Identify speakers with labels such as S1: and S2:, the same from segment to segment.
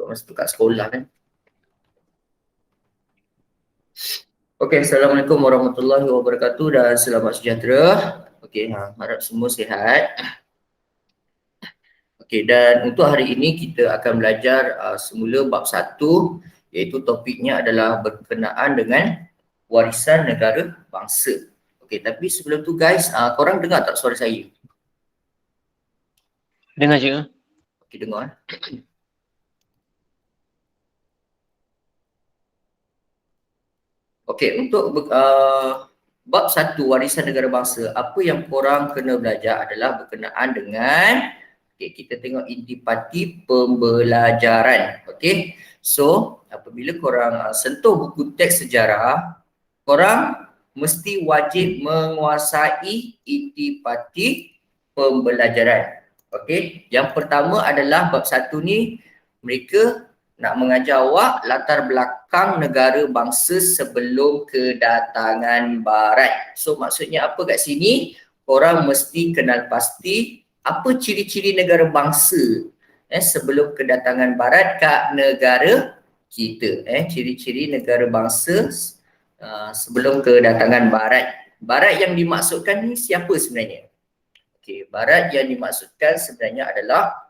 S1: masa tu kat sekolah kan. Okey, Assalamualaikum warahmatullahi wabarakatuh dan selamat sejahtera. Okey, harap semua sihat. Okey, dan untuk hari ini kita akan belajar semula bab 1, iaitu topiknya adalah berkenaan dengan warisan negara bangsa. Okey, tapi sebelum tu guys, korang dengar tak suara saya?
S2: Dengar je.
S1: Okey, dengar. Okey, untuk bab 1 warisan negara bangsa, apa yang korang kena belajar adalah berkenaan dengan kita tengok intipati pembelajaran. Okey. So, apabila korang sentuh buku teks sejarah, korang mesti wajib menguasai intipati pembelajaran. Okey. Yang pertama adalah bab 1 ni mereka nak mengajar awak latar belakang negara bangsa sebelum kedatangan barat. So maksudnya apa kat sini? Korang mesti kenal pasti apa ciri-ciri negara bangsa sebelum kedatangan barat kat negara kita. Ciri-ciri negara bangsa sebelum kedatangan barat. Barat yang dimaksudkan ni siapa sebenarnya? Okey, barat yang dimaksudkan sebenarnya adalah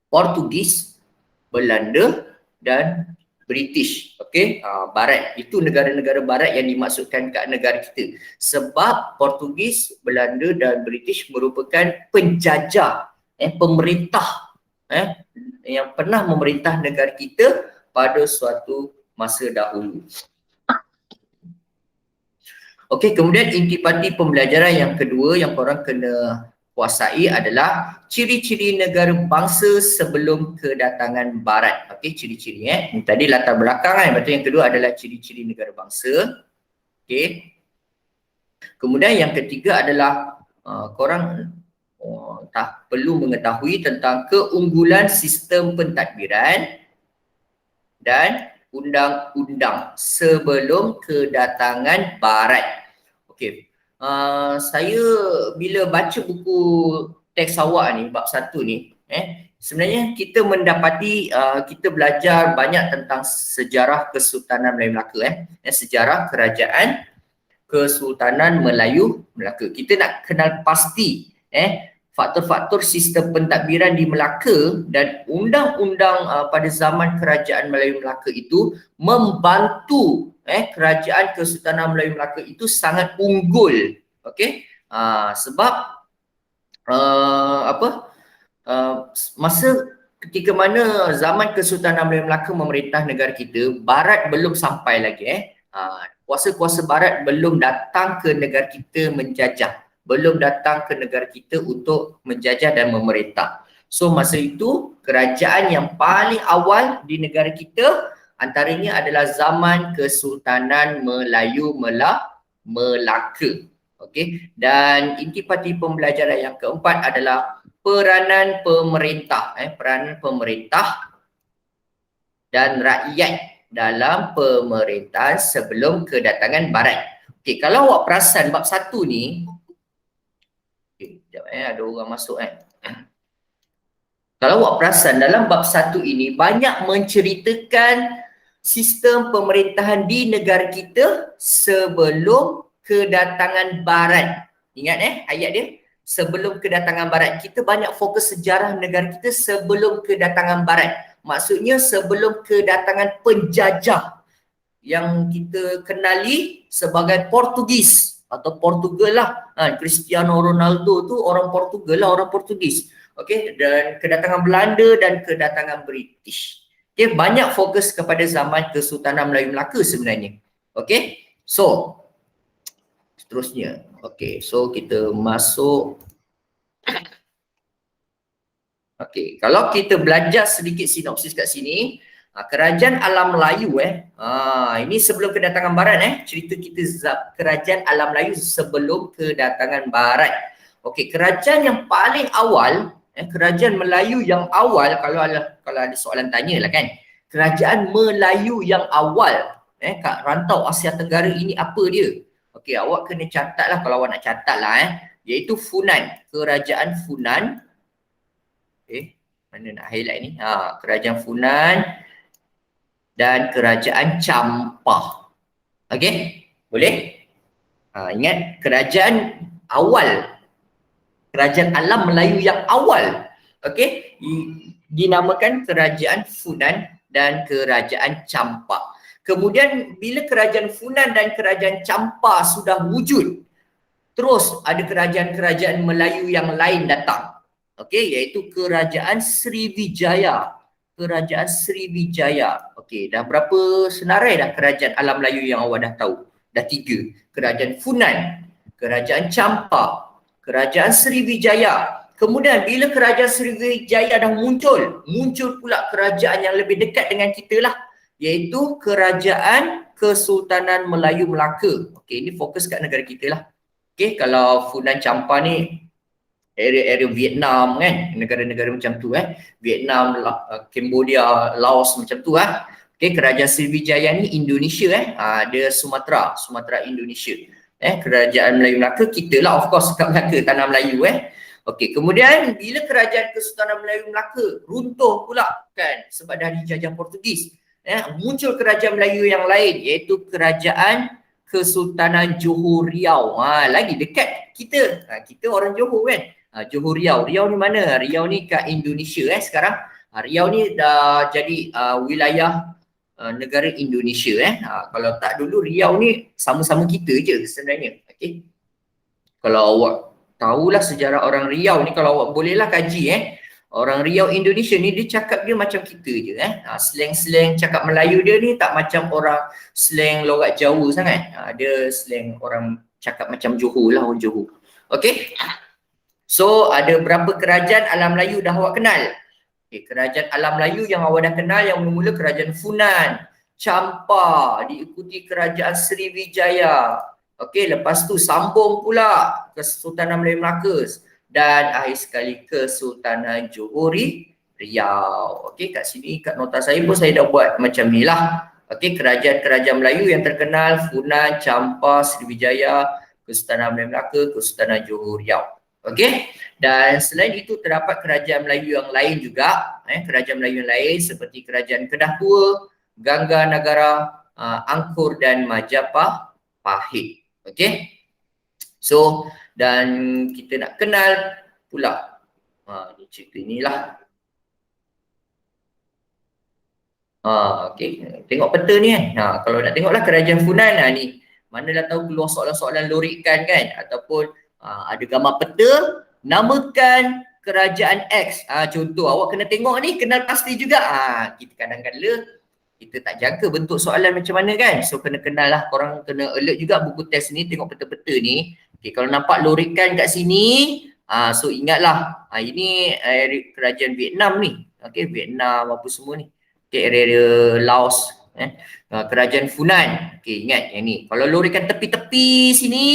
S1: Portugis, Belanda dan British. Okey, barat itu negara-negara barat yang dimaksudkan kat negara kita. Sebab Portugis, Belanda dan British merupakan penjajah pemerintah yang pernah memerintah negara kita pada suatu masa dahulu. Okey, kemudian intipati pembelajaran yang kedua yang korang kena kuasai adalah ciri-ciri negara bangsa sebelum kedatangan barat. Okey, ciri-ciri Ini tadi latar belakang kan. Lepas tu yang kedua adalah ciri-ciri negara bangsa. Okey. Kemudian yang ketiga adalah korang tak perlu mengetahui tentang keunggulan sistem pentadbiran dan undang-undang sebelum kedatangan barat. Okey. Saya bila baca buku teks awak ni, bab 1 ni, sebenarnya kita mendapati kita belajar banyak tentang sejarah Kesultanan Melayu Melaka, sejarah kerajaan Kesultanan Melayu Melaka. Kita nak kenal pasti faktor-faktor sistem pentadbiran di Melaka dan undang-undang pada zaman kerajaan Melayu Melaka itu membantu kerajaan Kesultanan Melayu Melaka itu sangat unggul. Okey, sebab masa ketika mana zaman Kesultanan Melayu Melaka memerintah negara kita, barat belum sampai lagi kuasa-kuasa barat belum datang ke negara kita menjajah, belum datang ke negara kita untuk menjajah dan memerintah. So masa itu kerajaan yang paling awal di negara kita antaranya adalah zaman Kesultanan Melayu Melaka. Okey, dan intipati pembelajaran yang keempat adalah peranan pemerintah, peranan pemerintah dan rakyat dalam pemerintahan sebelum kedatangan barat. Okey, kalau awak perasan bab 1 ni, sekejap ada orang masuk Kalau awak perasan dalam bab 1 ini banyak menceritakan sistem pemerintahan di negara kita sebelum kedatangan barat. Ingat ayat dia? Sebelum kedatangan barat. Kita banyak fokus sejarah negara kita sebelum kedatangan barat. Maksudnya sebelum kedatangan penjajah yang kita kenali sebagai Portugis atau Portugal lah. Cristiano Ronaldo tu orang Portugal lah, orang Portugis. Okey, dan kedatangan Belanda dan kedatangan British. Okey, banyak fokus kepada zaman Kesultanan Melayu Melaka sebenarnya. Okey, so seterusnya. Okey, so kita masuk. Okey, kalau kita belajar sedikit sinopsis kat sini, kerajaan alam Melayu ini sebelum kedatangan barat cerita kita kerajaan alam Melayu sebelum kedatangan barat. Okey, kerajaan yang paling awal, kerajaan Melayu yang awal, kalau ada soalan tanya lah kan, kerajaan Melayu yang awal kat rantau Asia Tenggara ini apa dia? Okey, awak kena catat lah kalau awak nak catat lah iaitu Funan, kerajaan Funan. Mana nak highlight ni? Kerajaan Funan dan kerajaan Campah. Okey? Boleh? Ingat kerajaan awal, kerajaan alam Melayu yang awal, okey, dinamakan kerajaan Funan dan kerajaan Campah. Kemudian bila kerajaan Funan dan kerajaan Campah sudah wujud, terus ada kerajaan-kerajaan Melayu yang lain datang, okey, iaitu kerajaan Sriwijaya. Kerajaan Sriwijaya. Okey, dah berapa senarai dah kerajaan alam Melayu yang awak dah tahu? Dah 3. Kerajaan Funan, kerajaan Campah, kerajaan Sriwijaya. Kemudian bila kerajaan Sriwijaya dah muncul pula kerajaan yang lebih dekat dengan kita lah, iaitu kerajaan Kesultanan Melayu Melaka. Okey, ini fokus kat negara kita lah. Okey, kalau Funan Campah ni area-area Vietnam kan, negara-negara macam tu Vietnam, Cambodia, Laos macam tu Okey, kerajaan Sriwijaya ni Indonesia dia Sumatera Indonesia. Kerajaan Melayu Melaka kita lah, of course kat Melaka, tanah Melayu Okey, kemudian bila kerajaan Kesultanan Melayu Melaka runtuh pula kan sebab dah dijajah Portugis, muncul kerajaan Melayu yang lain iaitu kerajaan Kesultanan Johor Riau. Lagi dekat kita. Kita orang Johor kan. Johor Riau. Riau ni mana? Riau ni kat Indonesia sekarang. Riau ni dah jadi wilayah negara Indonesia kalau tak dulu Riau ni sama-sama kita je sebenarnya. Okey. Kalau awak tahulah sejarah orang Riau ni, kalau awak bolehlah kaji orang Riau Indonesia ni dia cakap dia macam kita je slang-slang cakap Melayu dia ni tak macam orang slang logat Jawa sangat. Dia slang orang cakap macam Johor lah, orang Johor. Okey. So ada berapa kerajaan alam Melayu dah awak kenal? Okay, kerajaan alam Melayu yang awak dah kenal yang mula kerajaan Funan, Campah, diikuti kerajaan Sriwijaya. Okey, lepas tu sambung pula Kesultanan Melayu Melaka dan akhir sekali Kesultanan Johor Riau. Okey, kat sini kat nota saya pun saya dah buat macam ni lah. Okey, kerajaan-kerajaan Melayu yang terkenal Funan, Campah, Sriwijaya, Kesultanan Melayu Melaka, Kesultanan Johor Riau. Okey, dan selain itu terdapat kerajaan Melayu yang lain juga, kerajaan Melayu yang lain seperti kerajaan Kedah Tua, Gangga Nagara, Angkor dan Majapahit. Okey. So, dan kita nak kenal pula ni cerita inilah. Okey, tengok peta ni kalau nak tengoklah kerajaan Funan ni. Mana dah tahu keluar soalan-soalan lorikan kan, ataupun ada gambar peta, namakan kerajaan X. Contoh awak kena tengok ni, kenal pasti juga. Kita kadang-kadang kita tak jangka bentuk soalan macam mana kan. So kena kenal lah, korang kena alert juga buku test ni, tengok peta-peta ni. Okay, kalau nampak lorikan kat sini, so ingatlah ini kerajaan Vietnam ni. Okay, Vietnam apa semua ni. Okay, area Laos. Kerajaan Funan. Okay, ingat yang ni. Kalau lorikan tepi-tepi sini,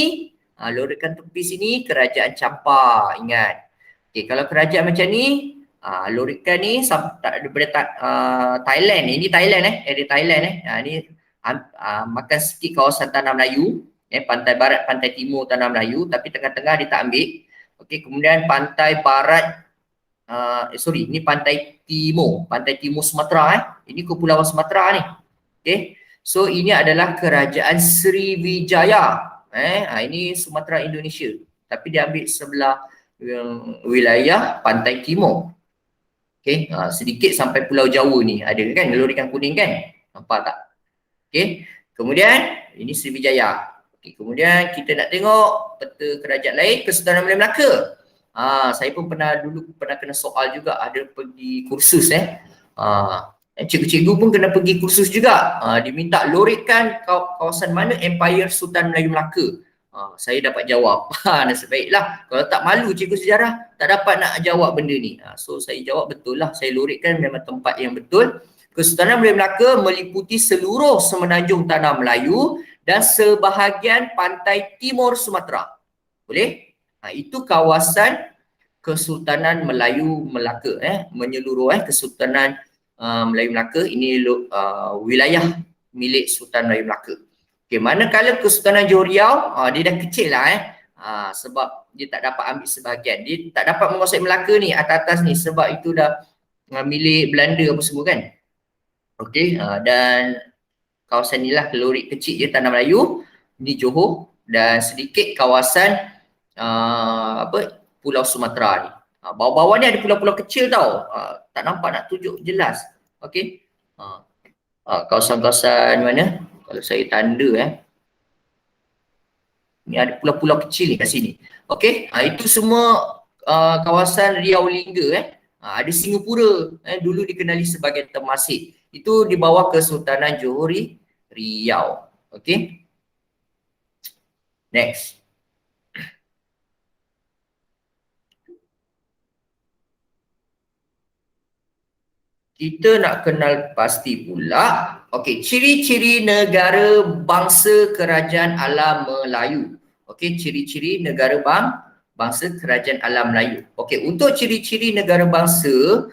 S1: lorikan tepi sini kerajaan Campah, ingat. Okay, kalau kerajaan macam ni, lorikan ni daripada Thailand. Ini Thailand area Thailand ni makan sikit kawasan tanah Melayu, pantai barat, pantai timur tanah Melayu, tapi tengah-tengah dia tak ambil. Okey, kemudian pantai barat ini pantai timur Sumatera Ini kepulauan Sumatera ni. Okey. So ini adalah kerajaan Sriwijaya. Ini Sumatera Indonesia, tapi dia ambil sebelah wilayah pantai timur. Okey, sedikit sampai Pulau Jawa ni ada kan, lorikan kuning kan, nampak tak? Okey, kemudian ini Sriwijaya. Okey, kemudian kita nak tengok peta kerajaan lain, Kesultanan Melayu Melaka. Saya pun pernah kena soal juga, ada pergi kursus cikgu-cikgu pun kena pergi kursus juga. Diminta lorikan kawasan mana Empire Sultan Melayu Melaka. Saya dapat jawab. Nasib baiklah. Kalau tak malu cikgu sejarah, tak dapat nak jawab benda ni. So saya jawab betul lah. Saya lorikan memang tempat yang betul. Kesultanan Melayu Melaka meliputi seluruh semenanjung tanah Melayu dan sebahagian pantai timur Sumatera. Boleh? Itu kawasan Kesultanan Melayu Melaka. Menyeluruh Kesultanan Melayu Melaka. Ini wilayah milik Sultan Melayu Melaka. Okay, manakala Kesultanan Johor Riau, dia dah kecil lah sebab dia tak dapat ambil sebahagian. Dia tak dapat menguasai Melaka ni, atas-atas ni, sebab itu dah milik Belanda apa semua kan. Okey, dan kawasan inilah Lorik kecil je Tanah Melayu, ni Johor, dan sedikit kawasan Pulau Sumatera ni. Bawah-bawah ni ada pulau-pulau kecil tau. Tak nampak nak tunjuk jelas. Okey. Kawasan-kawasan mana? Kalau saya tanda ni ada pulau-pulau kecil ni kat sini. Okey. Itu semua kawasan Riau Lingga ada Singapura dulu dikenali sebagai Temasek. Itu di bawah Kesultanan Johor Riau. Okey. Next. Kita nak kenal pasti pula, okey, ciri-ciri negara bangsa kerajaan alam Melayu. Okey, ciri-ciri negara bangsa kerajaan alam Melayu. Okey, untuk ciri-ciri negara bangsa,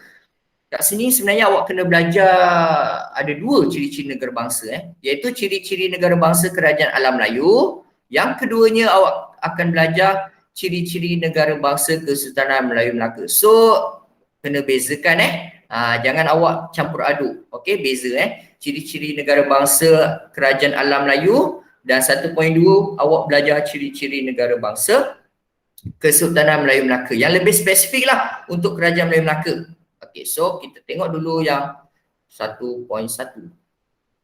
S1: kat sini sebenarnya awak kena belajar ada dua ciri-ciri negara bangsa iaitu ciri-ciri negara bangsa kerajaan alam Melayu. Yang keduanya awak akan belajar ciri-ciri negara bangsa Kesultanan Melayu Melaka. So, kena bezakan jangan awak campur aduk. Okey, beza ciri-ciri negara bangsa kerajaan alam Melayu dan 1.2 awak belajar ciri-ciri negara bangsa Kesultanan Melayu Melaka. Yang lebih spesifik lah untuk kerajaan Melayu Melaka. Okey, so kita tengok dulu yang 1.1.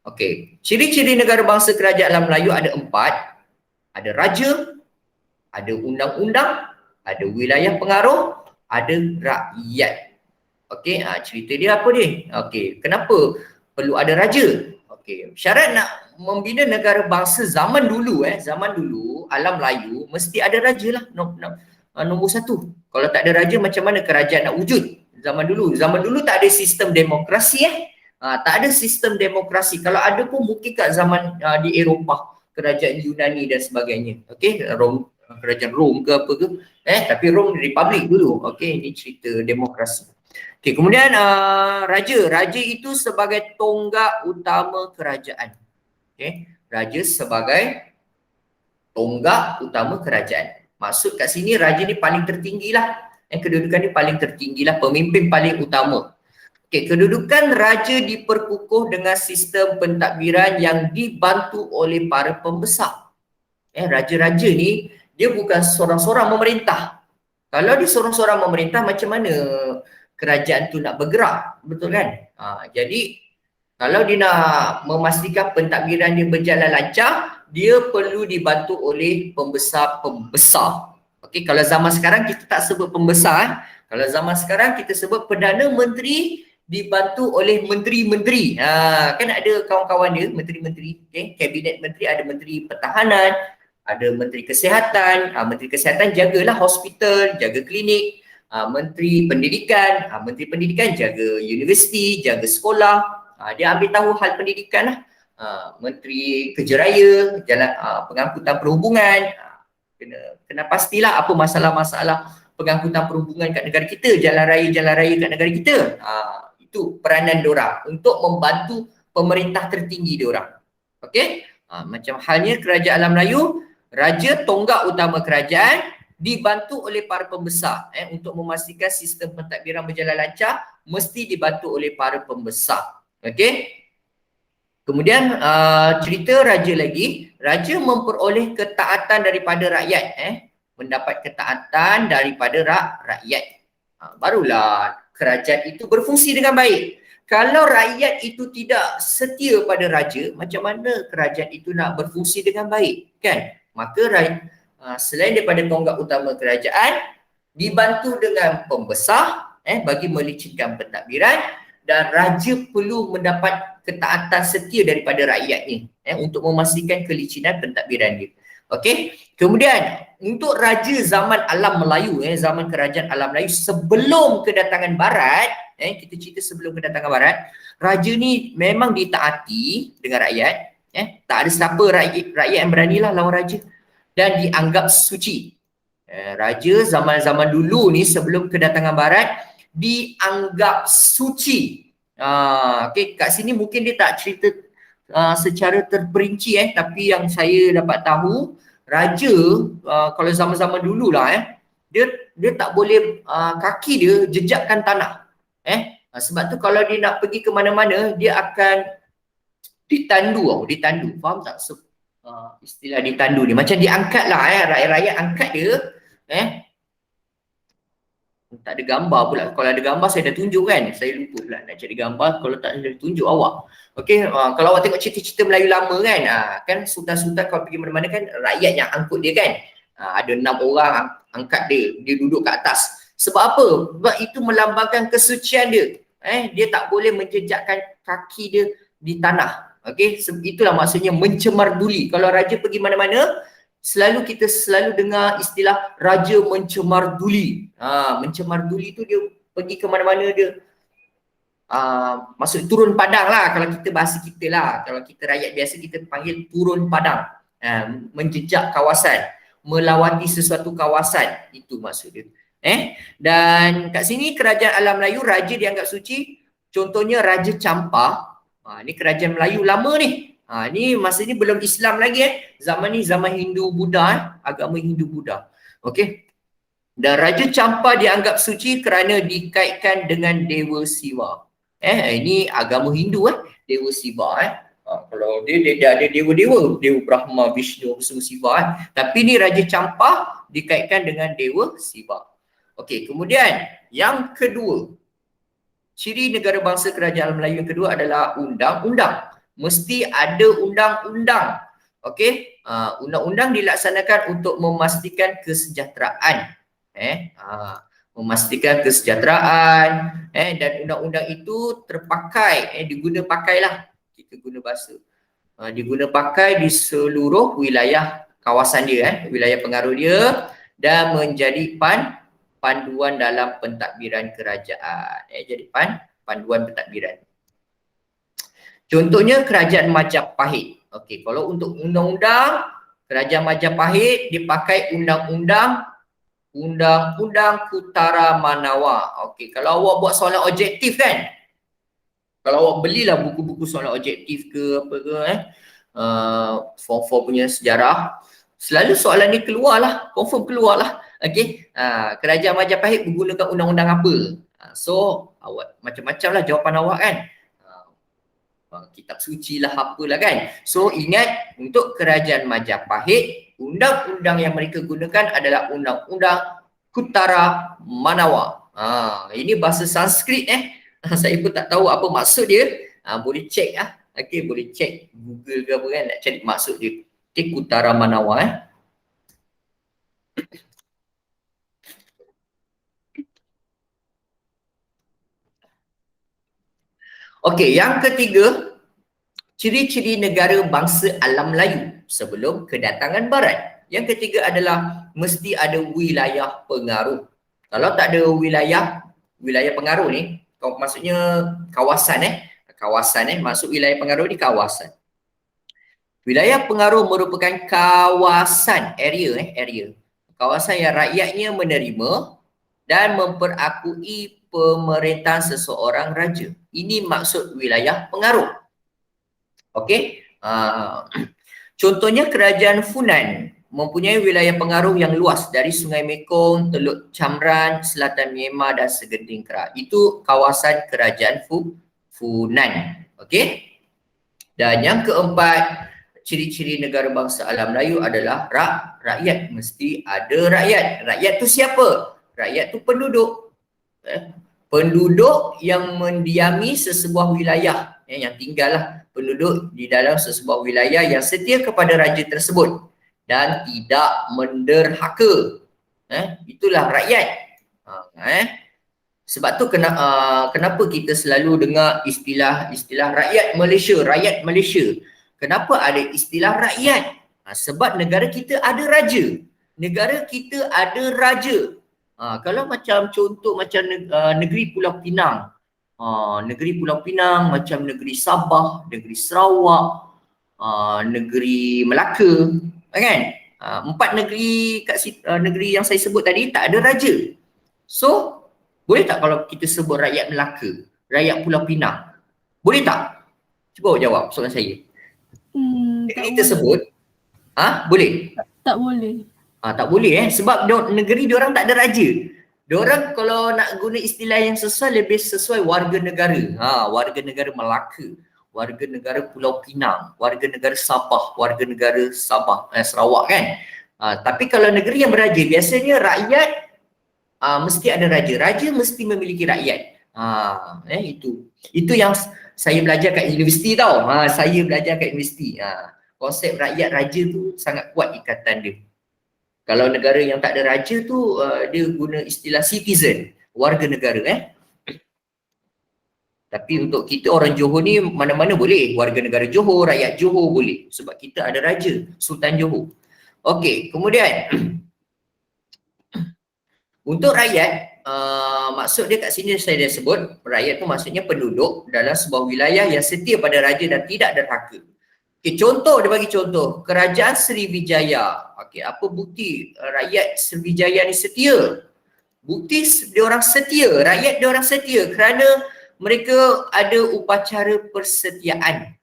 S1: Okey, ciri-ciri negara bangsa kerajaan alam Melayu ada 4. Ada raja, ada undang-undang, ada wilayah pengaruh, ada rakyat. Okey, cerita dia apa dia? Okey, kenapa perlu ada raja? Okey, syarat nak membina negara bangsa zaman dulu alam Melayu mesti ada raja lah. Nombor satu. Kalau tak ada raja macam mana kerajaan nak wujud? Zaman dulu tak ada sistem demokrasi tak ada sistem demokrasi. Kalau ada pun mungkin kat zaman di Eropah, kerajaan Yunani dan sebagainya. Okey, kerajaan Rom ke apa ke? Tapi Rom republik dulu. Okey, ini cerita demokrasi. Okey, kemudian raja itu sebagai tonggak utama kerajaan. Okey, raja sebagai tonggak utama kerajaan. Maksud kat sini raja ni paling tertinggi lah. Kedudukan ni paling tertinggi lah, pemimpin paling utama. Okey, kedudukan raja diperkukuh dengan sistem pentadbiran yang dibantu oleh para pembesar. Raja-raja ni dia bukan seorang-seorang memerintah. Kalau dia seorang-seorang memerintah, macam mana kerajaan tu nak bergerak, betul kan? Jadi kalau dia nak memastikan pentadbiran dia berjalan lancar, dia perlu dibantu oleh pembesar-pembesar. Okey, kalau zaman sekarang kita tak sebut pembesar. Kalau zaman sekarang kita sebut Perdana Menteri dibantu oleh menteri-menteri. Kan ada kawan-kawan dia, menteri-menteri, kabinet menteri, ada menteri pertahanan, ada menteri kesihatan. Menteri kesihatan jagalah hospital, jaga klinik. Menteri pendidikan jaga universiti, jaga sekolah. Dia ambil tahu hal pendidikan lah. Menteri Kerja Raya, pengangkutan perhubungan. Kena pastilah apa masalah-masalah pengangkutan perhubungan kat negara kita, jalan raya kat negara kita. Itu peranan diorang untuk membantu pemerintah tertinggi diorang. Okey? Macam halnya kerajaan alam Melayu, raja tonggak utama kerajaan dibantu oleh para pembesar untuk memastikan sistem pentadbiran berjalan lancar, mesti dibantu oleh para pembesar. Okey? Kemudian cerita raja lagi, raja memperoleh ketaatan daripada rakyat, mendapat ketaatan daripada rakyat. Barulah kerajaan itu berfungsi dengan baik. Kalau rakyat itu tidak setia pada raja, macam mana kerajaan itu nak berfungsi dengan baik, kan? Maka selain daripada tonggak utama kerajaan, dibantu dengan pembesar bagi melicinkan pentadbiran, dan raja perlu mendapat ketaatan setia daripada rakyat ni untuk memastikan kelicinan pentadbiran dia. Okey. Kemudian untuk raja zaman alam Melayu, zaman kerajaan alam Melayu sebelum kedatangan barat, kita cerita sebelum kedatangan barat, raja ni memang ditaati dengan rakyat, tak ada siapa rakyat yang beranilah lawan raja, dan dianggap suci. Raja zaman-zaman dulu ni sebelum kedatangan barat dianggap suci. Okay, kat sini mungkin dia tak cerita secara terperinci, tapi yang saya dapat tahu, raja kalau zaman-zaman dulu lah, dia tak boleh kaki dia jejakkan tanah. Sebab tu kalau dia nak pergi ke mana-mana, dia akan ditandu. Faham tak? Istilah ditandu ni. Macam diangkat lah rakyat-rakyat angkat dia. Tak ada gambar pula. Kalau ada gambar saya dah tunjuk kan. Saya lupa pula nak cari gambar. Kalau tak saya dah tunjuk awak. Okey, kalau awak tengok cerita-cerita Melayu lama kan, kan sultan-sultan kalau pergi mana-mana kan rakyat yang angkut dia kan. Ada 6 orang angkat dia. Dia duduk kat atas. Sebab apa? Sebab itu melambangkan kesucian dia. Dia tak boleh menjejakkan kaki dia di tanah. Okey, itulah maksudnya mencemar duli. Kalau raja pergi mana-mana, kita selalu dengar istilah raja mencemar duli. Mencemar duli tu dia pergi ke mana-mana dia maksud turun padang lah kalau kita bahasa kita lah. Kalau kita rakyat biasa kita panggil turun padang. Menjejak kawasan, melawati sesuatu kawasan, itu maksud dia. Dan kat sini kerajaan alam Melayu raja dianggap suci. Contohnya Raja Campar. Ni kerajaan Melayu lama ni. Ni masa ni belum Islam lagi Zaman ni zaman Hindu-Buddha agama Hindu-Buddha. Okey. Dan Raja Campar dianggap suci kerana dikaitkan dengan Dewa Siwa. Ini agama Hindu Dewa Siwa kalau dia ada dewa-dewa, Dewa Brahma, Vishnu, semua Siwa Tapi ni Raja Campar dikaitkan dengan Dewa Siwa. Okey, kemudian yang kedua, ciri negara bangsa kerajaan Melayu yang kedua adalah undang-undang. Mesti ada undang-undang. Okey, undang-undang dilaksanakan untuk memastikan kesejahteraan. Memastikan kesejahteraan dan undang-undang itu terpakai, diguna pakailah, kita guna bahasa. Diguna pakai di seluruh wilayah kawasan dia, wilayah pengaruh dia dan menjadi panduan dalam pentadbiran kerajaan. Jadi panduan pentadbiran. Contohnya kerajaan Majapahit. Okey, kalau untuk undang-undang, kerajaan Majapahit dipakai undang-undang Kutara Manawa. Okey, kalau awak buat soalan objektif kan, kalau awak belilah buku-buku soalan objektif ke apa ke form 4 punya sejarah, selalu soalan ni keluarlah, confirm keluarlah. Okey, kerajaan Majapahit menggunakan undang-undang apa? So awak macam-macam lah jawapan awak kan. Kitab suci lah apalah kan. So ingat, untuk kerajaan Majapahit, undang-undang yang mereka gunakan adalah undang-undang Kutara Manawa. Ini bahasa Sanskrit saya pun tak tahu apa maksud dia. Boleh cek Okey, boleh cek Google ke apa kan nak cari maksud dia. Okey, Kutara Manawa Okey, yang ketiga, ciri-ciri negara bangsa alam Melayu sebelum kedatangan Barat. Yang ketiga adalah mesti ada wilayah pengaruh. Kalau tak ada wilayah pengaruh ni, maksudnya kawasan maksud wilayah pengaruh ni kawasan. Wilayah pengaruh merupakan kawasan, area. Kawasan yang rakyatnya menerima dan memperakui pemerintahan seseorang raja. Ini maksud wilayah pengaruh. Okey. Contohnya kerajaan Funan mempunyai wilayah pengaruh yang luas dari Sungai Mekong, Teluk Chamran, selatan Myanmar dan Segenting Kerak. Itu kawasan kerajaan Funan. Okey. Dan yang keempat, ciri-ciri negara bangsa alam Melayu adalah rakyat. Mesti ada rakyat. Rakyat tu siapa? Rakyat tu penduduk. Penduduk yang mendiami sesebuah wilayah, yang tinggallah penduduk di dalam sesebuah wilayah yang setia kepada raja tersebut dan tidak menderhaka. Itulah rakyat. Sebab tu kenapa kita selalu dengar istilah rakyat Malaysia. Kenapa ada istilah rakyat? Sebab negara kita ada raja. Kalau macam contoh macam negeri Pulau Pinang. Negeri Pulau Pinang macam negeri Sabah, negeri Sarawak, negeri Melaka, kan? 4 negeri negeri yang saya sebut tadi tak ada raja. So, boleh tak kalau kita sebut rakyat Melaka, rakyat Pulau Pinang? Boleh tak? Cuba jawab soalan saya. Kita sebut, boleh?
S2: Tak boleh.
S1: Tak boleh sebab negeri diorang tak ada raja. Diorang kalau nak guna istilah yang sesuai, lebih sesuai warga negara. Warga negara Melaka, warga negara Pulau Pinang, warga negara Sabah, warga negara Sarawak kan. Tapi kalau negeri yang beraja, biasanya rakyat mesti ada raja. Raja mesti memiliki rakyat. Itu yang saya belajar kat universiti tau. Saya belajar kat universiti. Konsep rakyat raja tu sangat kuat ikatan dia. Kalau negara yang tak ada raja tu dia guna istilah citizen, warga negara Tapi untuk kita orang Johor ni mana-mana boleh, warga negara Johor, rakyat Johor boleh sebab kita ada raja, Sultan Johor. Okey, kemudian untuk rakyat, maksud dia kat sini saya dah sebut, rakyat tu maksudnya penduduk dalam sebuah wilayah yang setia pada raja dan tidak derhaka. Okay, contoh, dia bagi contoh, kerajaan Sriwijaya. Okay, apa bukti rakyat Sriwijaya ni setia? Bukti dia orang setia, rakyat dia orang setia kerana mereka ada upacara persetiaan.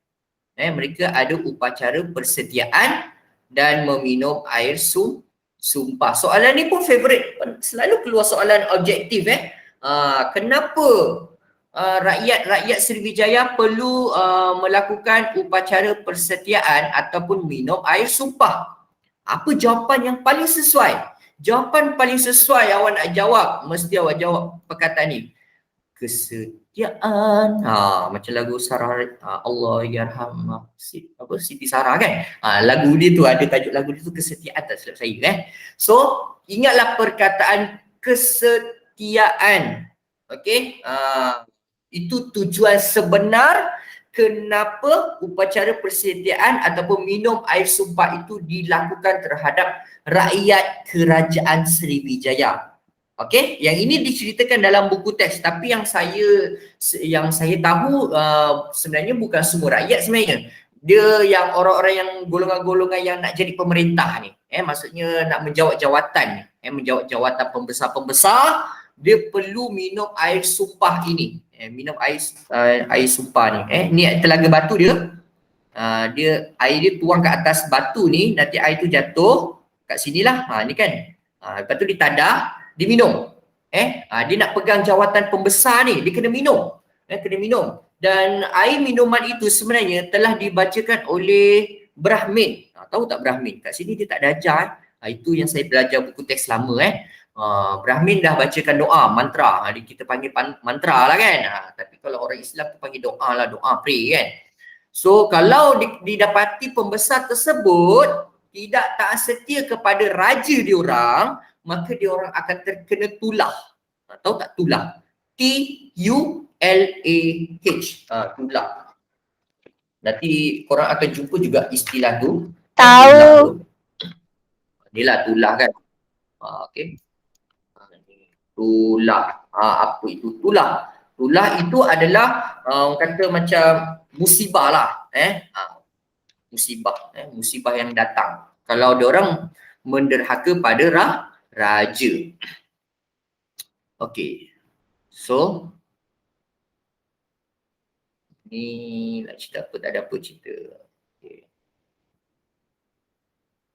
S1: Mereka ada upacara persetiaan dan meminum air sumpah. Soalan ni pun favourite, selalu keluar soalan objektif. Kenapa rakyat Sriwijaya perlu melakukan upacara persetiaan ataupun minum air sumpah? Apa jawapan yang paling sesuai? Jawapan paling sesuai awak nak jawab, mesti awak jawab perkataan ni. Kesetiaan. Macam lagu Sarah, Allah yarham Siti Sarah kan? Lagu dia tu ada tajuk lagu dia tu kesetiaan, tak silap saya So, ingatlah perkataan kesetiaan. Okey? Itu tujuan sebenar kenapa upacara persediaan ataupun minum air sumpah itu dilakukan terhadap rakyat kerajaan Sriwijaya. Okey, yang ini diceritakan dalam buku teks, tapi yang saya tahu sebenarnya bukan semua rakyat sebenarnya. Dia yang orang-orang yang golongan-golongan yang nak jadi pemerintah ni, maksudnya nak menjawat jawatan ni, menjawat jawatan pembesar-pembesar, dia perlu minum air sumpah ini. Minum air sumpah ni. Ni telaga batu dia. Air dia tuang ke atas batu ni, nanti air tu jatuh kat sinilah. Ni kan. Lepas tu ditadah, diminum. Dia nak pegang jawatan pembesar ni, dia kena minum. Kena minum. Dan air minuman itu sebenarnya telah dibacakan oleh Brahmin. Tahu tak Brahmin? Kat sini dia tak ada ajar. Itu yang saya belajar buku teks lama. Brahmin dah bacakan doa, mantra. Kita panggil mantra lah kan. Tapi kalau orang Islam tu panggil doa lah, doa pray kan. So kalau didapati pembesar tersebut tidak taat setia kepada raja diorang, maka diorang akan terkena tulah. Tahu tak tulah? T-U-L-A-H. Tulah. Nanti korang akan jumpa juga istilah tu. Tahu. Inilah tulah kan. Okay. Tulah. Apa itu tulah? Tulah itu adalah kata macam musibah lah. Musibah yang datang. Kalau diorang menderhaka pada raja. Okey. So ni nak cerita apa, tak ada apa cerita. Okay.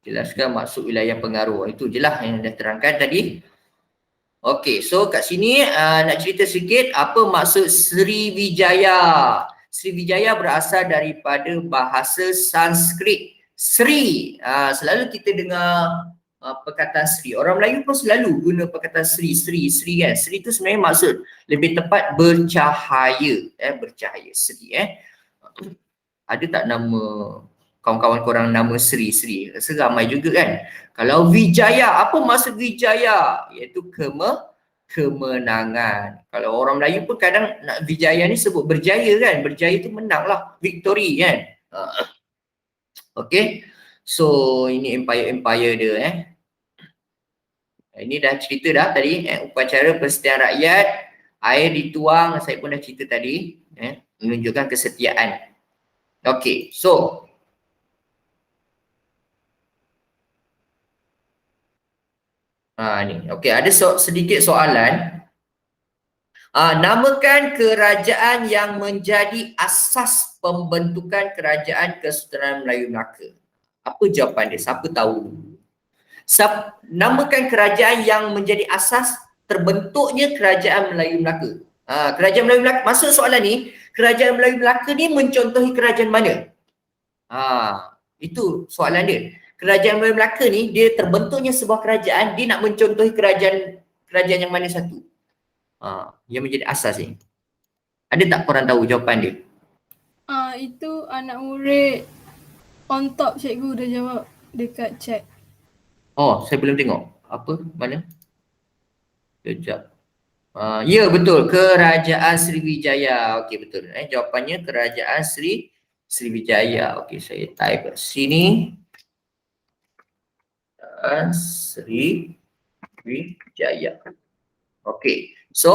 S1: Jelaskan maksud wilayah pengaruh. Itu je lah yang dah terangkan tadi. Okey, so kat sini nak cerita sikit apa maksud Sriwijaya. Sriwijaya berasal daripada bahasa Sanskrit. Sri, selalu kita dengar perkataan Sri. Orang Melayu pun selalu guna perkataan Sri kan. Sri tu sebenarnya maksud lebih tepat bercahaya. Bercahaya, Sri. Ada tak nama kawan-kawan korang nama Sri? Seramai juga kan. Kalau Wijaya, apa maksud Wijaya? Iaitu kemenangan. Kalau orang Melayu pun kadang nak Wijaya ni sebut berjaya kan. Berjaya tu menang lah. Victory kan. Okay. So ini empire dia Ini dah cerita dah tadi. Upacara persetiaan rakyat. Air dituang. Saya pun dah cerita tadi. Menunjukkan kesetiaan. Okay. So ni. Okey, ada sedikit soalan. Namakan kerajaan yang menjadi asas pembentukan kerajaan Kesultanan Melayu Melaka. Apa jawapan dia? Siapa tahu? Namakan kerajaan yang menjadi asas terbentuknya kerajaan Melayu Melaka. Kerajaan Melayu Melaka, masuk soalan ni, kerajaan Melayu Melaka ni mencontohi kerajaan mana? Itu soalan dia. Kerajaan Melayu Melaka ni, dia terbentuknya sebuah kerajaan, dia nak mencontohi kerajaan yang mana satu? Yang menjadi asas ni. Ada tak korang tahu jawapan dia?
S2: Itu anak murid on top cikgu dah jawab dekat chat.
S1: Oh, saya belum tengok. Apa? Mana? Sekejap. Ya, betul. Kerajaan Sriwijaya. Okey, betul. Jawapannya kerajaan Sriwijaya. Okey, saya type kat sini. Sriwijaya. Okey. So,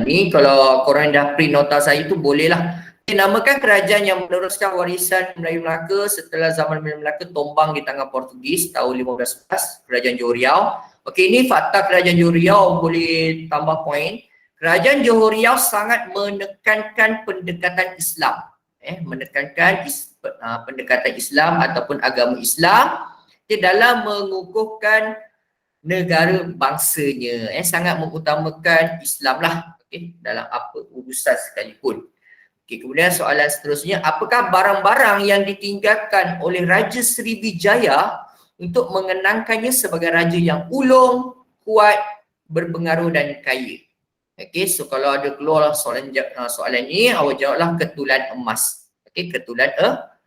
S1: ni kalau korang dah print nota saya tu bolehlah. Namakan kerajaan yang meneruskan warisan Melayu Melaka setelah zaman Melayu Melaka tumbang di tangan Portugis tahun 1511, kerajaan Johor Riau. Okey, ini fakta kerajaan Johor Riau, boleh tambah poin. Kerajaan Johor Riau sangat menekankan pendekatan Islam. Menekankan pendekatan Islam ataupun agama Islam dalam mengukuhkan negara bangsanya. Sangat mengutamakan Islam lah, dalam apa urusan sekalipun. Kemudian soalan seterusnya, apakah barang-barang yang ditinggalkan oleh Raja Sriwijaya untuk mengenangkannya sebagai raja yang ulung, kuat, berpengaruh dan kaya? So kalau ada keluar soalan ni, awak jawablah ketulan emas. Ketulan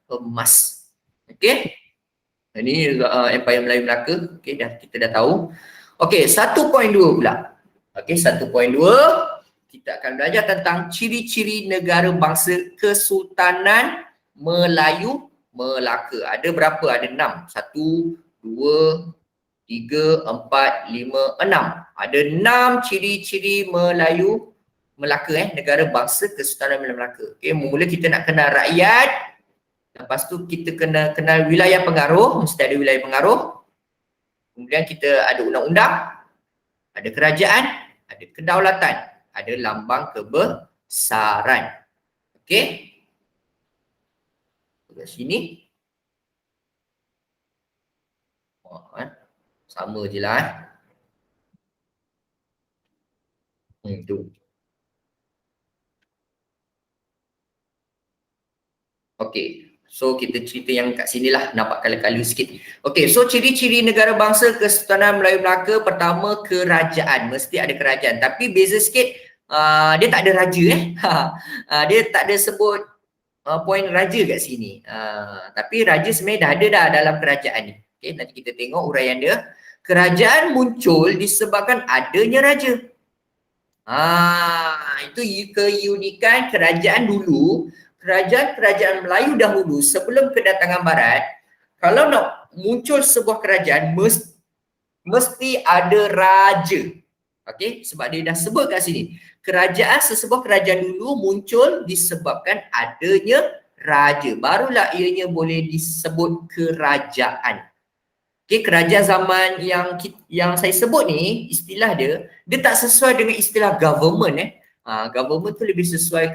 S1: emas. Ini Empire Melayu Melaka. Kita dah tahu. 1.2 pula. 1.2, kita akan belajar tentang ciri-ciri negara bangsa Kesultanan Melayu Melaka. Ada berapa? Ada 6. 1, 2, 3, 4, 5, 6. Ada 6 ciri-ciri Melayu Melaka, negara bangsa Kesultanan Melayu Melaka. Mula kita nak kenal rakyat. Lepas tu kita kena kenal wilayah pengaruh, mesti ada wilayah pengaruh. Kemudian kita ada undang-undang, ada kerajaan, ada kedaulatan, ada lambang kebesaran. Kat sini. Sama je lah. Tu. So kita cerita yang kat sini lah, nampak kala-kala sikit. So ciri-ciri negara bangsa Kesultanan Melayu Melaka, pertama kerajaan, mesti ada kerajaan. Tapi beza sikit, dia tak ada raja dia tak ada sebut poin raja kat sini. Tapi raja sebenarnya dah ada dalam kerajaan ni. Nanti kita tengok uraian dia. Kerajaan muncul disebabkan adanya raja. Itu keunikan kerajaan dulu. Kerajaan Melayu dahulu sebelum kedatangan Barat, kalau nak muncul sebuah kerajaan mesti ada raja. Sebab dia dah sebut kat sini. Sesebuah kerajaan dulu muncul disebabkan adanya raja. Barulah ianya boleh disebut kerajaan. Kerajaan zaman yang saya sebut ni, istilah dia tak sesuai dengan istilah government. Government tu lebih sesuai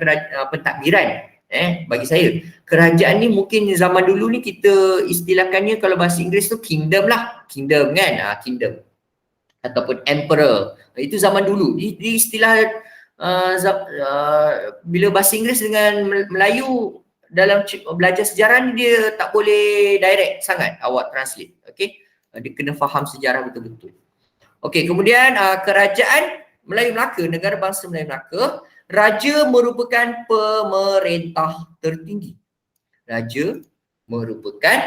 S1: pentadbiran. Bagi saya, kerajaan ni mungkin zaman dulu ni kita istilahkannya, kalau bahasa Inggeris tu kingdom lah. Kingdom kan? Kingdom. Ataupun emperor. Itu zaman dulu. Di istilah bila bahasa Inggeris dengan Melayu dalam belajar sejarah ni, dia tak boleh direct sangat awak translate. Dia kena faham sejarah betul-betul. Kemudian kerajaan Melayu Melaka, negara bangsa Melayu Melaka, raja merupakan pemerintah tertinggi. Raja merupakan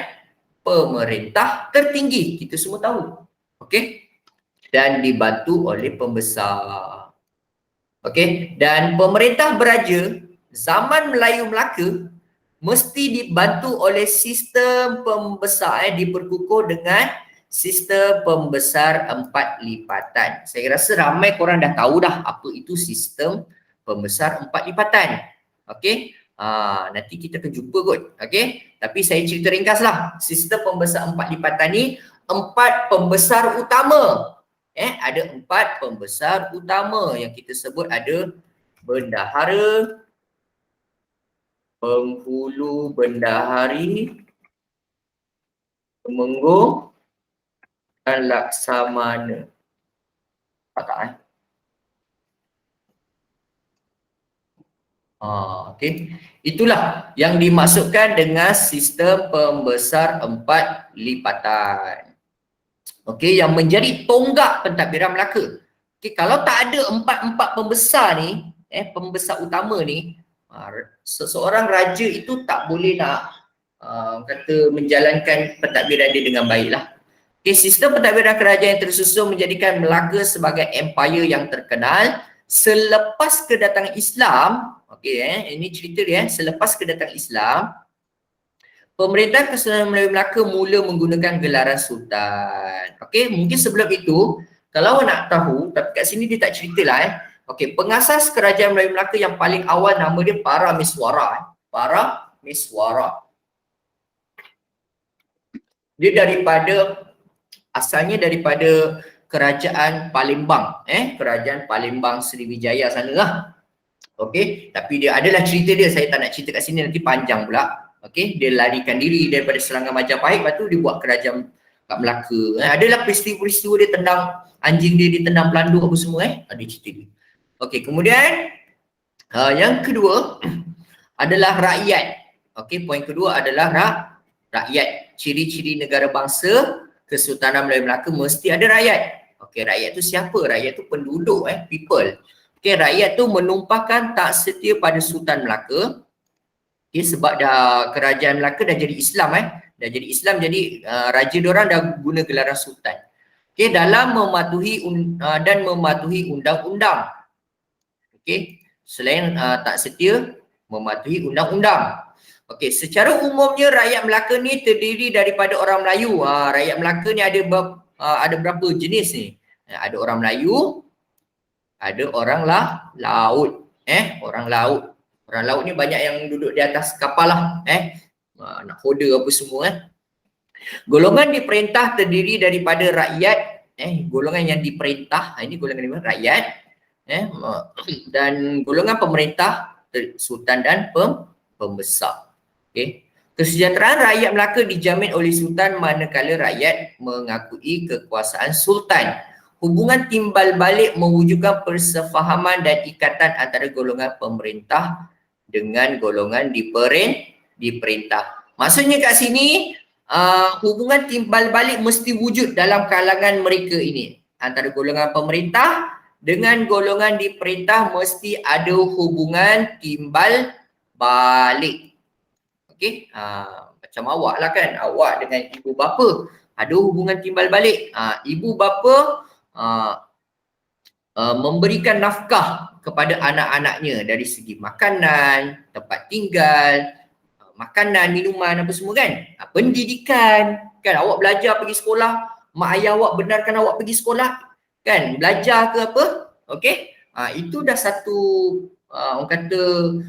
S1: pemerintah tertinggi. Kita semua tahu. Dan dibantu oleh pembesar. Dan pemerintah beraja zaman Melayu Melaka mesti dibantu oleh sistem pembesar, diperkukuh dengan sistem pembesar 4 lipatan. Saya rasa ramai korang dah tahu dah apa itu sistem pembesar 4 lipatan. Nanti kita akan jumpa kot. Tapi saya cerita ringkas lah. Sistem pembesar 4 lipatan ni 4 pembesar utama. Ada 4 pembesar utama yang kita sebut ada bendahara, penghulu bendahari, temenggung dan laksamana. Tak? Okey. Itulah yang dimaksudkan dengan sistem pembesar 4 lipatan. Okey, yang menjadi tonggak pentadbiran Melaka. Okey, kalau tak ada empat pembesar ni, pembesar utama ni, seseorang raja itu tak boleh nak kata menjalankan pentadbiran dia dengan baiklah. Okey, sistem pentadbiran kerajaan yang tersusun menjadikan Melaka sebagai empire yang terkenal selepas kedatangan Islam. Okey, ini cerita dia. Selepas kedatangan Islam, pemerintahan Kesultanan Melayu Melaka mula menggunakan gelaran sultan. Okey, mungkin sebelum itu, kalau nak tahu, tapi kat sini dia tak ceritalah. Okey, pengasas kerajaan Melayu Melaka yang paling awal nama dia Paramiswara. Paramiswara. Dia asalnya daripada kerajaan Palembang, kerajaan Palembang Sriwijaya sana lah. Okey, tapi dia adalah cerita dia, saya tak nak cerita kat sini nanti panjang pula. Okey, dia larikan diri daripada serangan Majapahit, lepas tu dia buat kerajaan kat Melaka. Adalah peristiwa-peristiwa dia tendang anjing dia ditendang pelanduk apa semua ada cerita dia. Okey, kemudian yang kedua adalah rakyat. Okey, poin kedua adalah rakyat. Ciri-ciri negara bangsa Kesultanan Melayu Melaka mesti ada rakyat. Okey, rakyat tu siapa? Rakyat tu penduduk, people. Okey, rakyat tu menumpahkan tak setia pada Sultan Melaka. Okey, sebab dah kerajaan Melaka dah jadi Islam, dah jadi Islam, jadi raja diorang dah guna gelaran sultan. Okey, dalam mematuhi undang-undang. Okey, selain tak setia, mematuhi undang-undang. Okey, secara umumnya rakyat Melaka ni terdiri daripada orang Melayu. Rakyat Melaka ni ada berapa jenis ni? Ada orang Melayu, ada orang laut. Orang laut. Orang laut ni banyak yang duduk di atas kapal lah. Nakhoda apa semua. Golongan diperintah terdiri daripada rakyat. Golongan yang diperintah, ini golongan di mana? Rakyat. Dan golongan pemerintah, sultan dan pembesar. Okay. Kesejahteraan rakyat Melaka dijamin oleh sultan manakala rakyat mengakui kekuasaan sultan. Hubungan timbal balik mewujudkan persefahaman dan ikatan antara golongan pemerintah dengan golongan diperintah. Maksudnya kat sini hubungan timbal balik mesti wujud dalam kalangan mereka ini. Antara golongan pemerintah dengan golongan diperintah mesti ada hubungan timbal balik. Okey, macam awak lah kan, awak dengan ibu bapa ada hubungan timbal balik. Ibu bapa memberikan nafkah kepada anak-anaknya dari segi makanan, tempat tinggal, makanan, minuman apa semua kan. Pendidikan, kan awak belajar pergi sekolah, mak ayah awak benarkan awak pergi sekolah kan, belajar ke apa. Okey, itu dah satu orang kata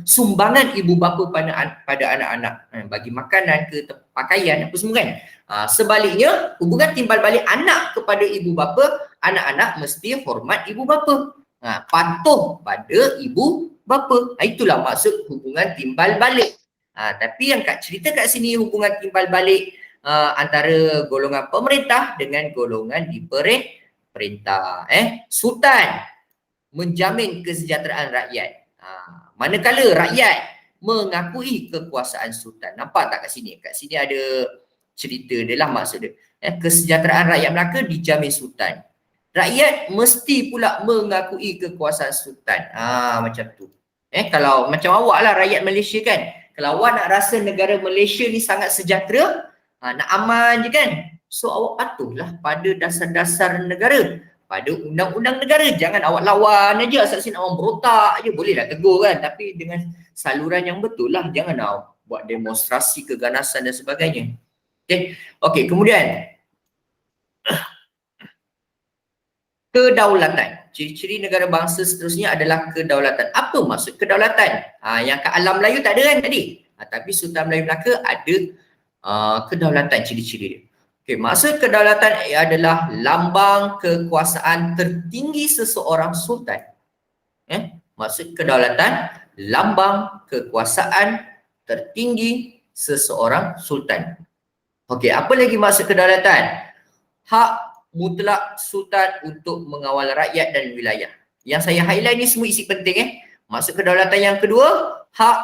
S1: sumbangan ibu bapa pada anak-anak, bagi makanan ke pakaian apa semua kan. Sebaliknya hubungan timbal balik anak kepada ibu bapa, anak-anak mesti hormat ibu bapa, patuh pada ibu bapa. Itulah maksud hubungan timbal balik. Tapi yang cerita kat sini hubungan timbal balik antara golongan pemerintah dengan golongan diperintah. Sultan menjamin kesejahteraan rakyat. Manakala rakyat mengakui kekuasaan sultan. Nampak tak kat sini? Kat sini ada cerita dia lah maksud dia. Kesejahteraan rakyat Melaka dijamin sultan. Rakyat mesti pula mengakui kekuasaan sultan. Macam tu. Kalau macam awak lah rakyat Malaysia kan. Kalau awak nak rasa negara Malaysia ni sangat sejahtera, nak aman je kan. So awak patuhlah pada dasar-dasar negara, pada undang-undang negara. Jangan awak lawan aja, asal sini awak berontak je. Bolehlah tegur kan, tapi dengan saluran yang betul lah. Jangan awak buat demonstrasi keganasan dan sebagainya. Okey, kemudian kedaulatan. Ciri-ciri negara bangsa seterusnya adalah kedaulatan. Apa maksud kedaulatan? Yang kat alam Melayu tak ada kan tadi. Tapi Sultan Melayu Melaka ada kedaulatan ciri-ciri dia. Okey, maksud kedaulatan adalah lambang kekuasaan tertinggi seseorang sultan. Maksud kedaulatan lambang kekuasaan tertinggi seseorang sultan. Okey, apa lagi maksud kedaulatan? Hak mutlak sultan untuk mengawal rakyat dan wilayah. Yang saya highlight ni semua isi penting Maksud kedaulatan yang kedua, hak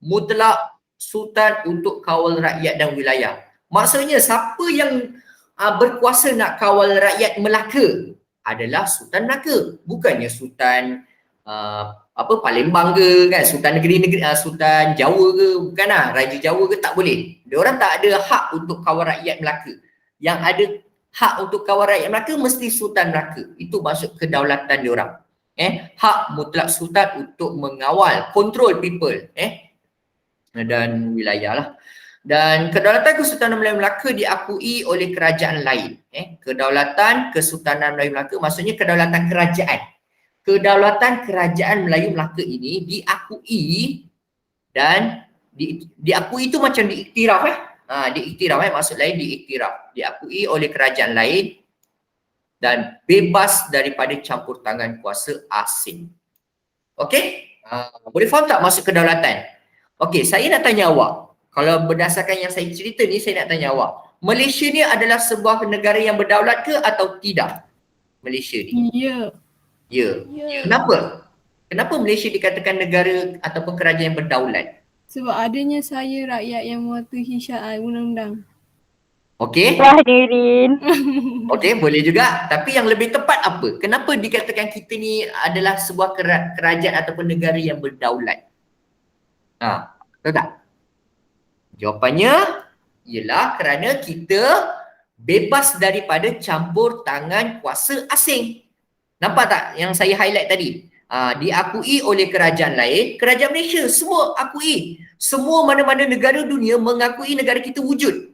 S1: mutlak sultan untuk kawal rakyat dan wilayah. Maksudnya siapa yang berkuasa nak kawal rakyat Melaka adalah Sultan Melaka, bukannya Sultan Palembang ke kan, Sultan negeri-negeri Sultan Jawa ke, bukanlah Raja Jawa ke, tak boleh. Diorang tak ada hak untuk kawal rakyat Melaka. Yang ada hak untuk kawal rakyat Melaka mesti Sultan Melaka. Itu maksud kedaulatan diorang. Hak mutlak sultan untuk mengawal, control people dan wilayah lah. Dan kedaulatan Kesultanan Melayu Melaka diakui oleh kerajaan lain. Kedaulatan Kesultanan Melayu Melaka maksudnya kedaulatan kerajaan. Kedaulatan kerajaan Melayu Melaka ini diakui dan diakui itu macam diiktiraf diiktiraf maksud lain diiktiraf. Diakui oleh kerajaan lain dan bebas daripada campur tangan kuasa asing. Okey? Boleh faham tak maksud kedaulatan? Okey, saya nak tanya awak. Kalau berdasarkan yang saya cerita ni, saya nak tanya awak. Malaysia ni adalah sebuah negara yang berdaulat ke atau tidak? Malaysia ni?
S2: Ya.
S1: Ya. Kenapa? Kenapa Malaysia dikatakan negara ataupun kerajaan yang berdaulat?
S2: Sebab adanya saya rakyat yang mematuhi syarat undang-undang.
S1: Okey?
S3: Wah, Nirin.
S1: Okey, boleh juga. Tapi yang lebih tepat apa? Kenapa dikatakan kita ni adalah sebuah kerajaan ataupun negara yang berdaulat? Tahu tak? Jawapannya ialah kerana kita bebas daripada campur tangan kuasa asing. Nampak tak yang saya highlight tadi? Diakui oleh kerajaan lain, kerajaan Malaysia semua akui. Semua mana-mana negara dunia mengakui negara kita wujud.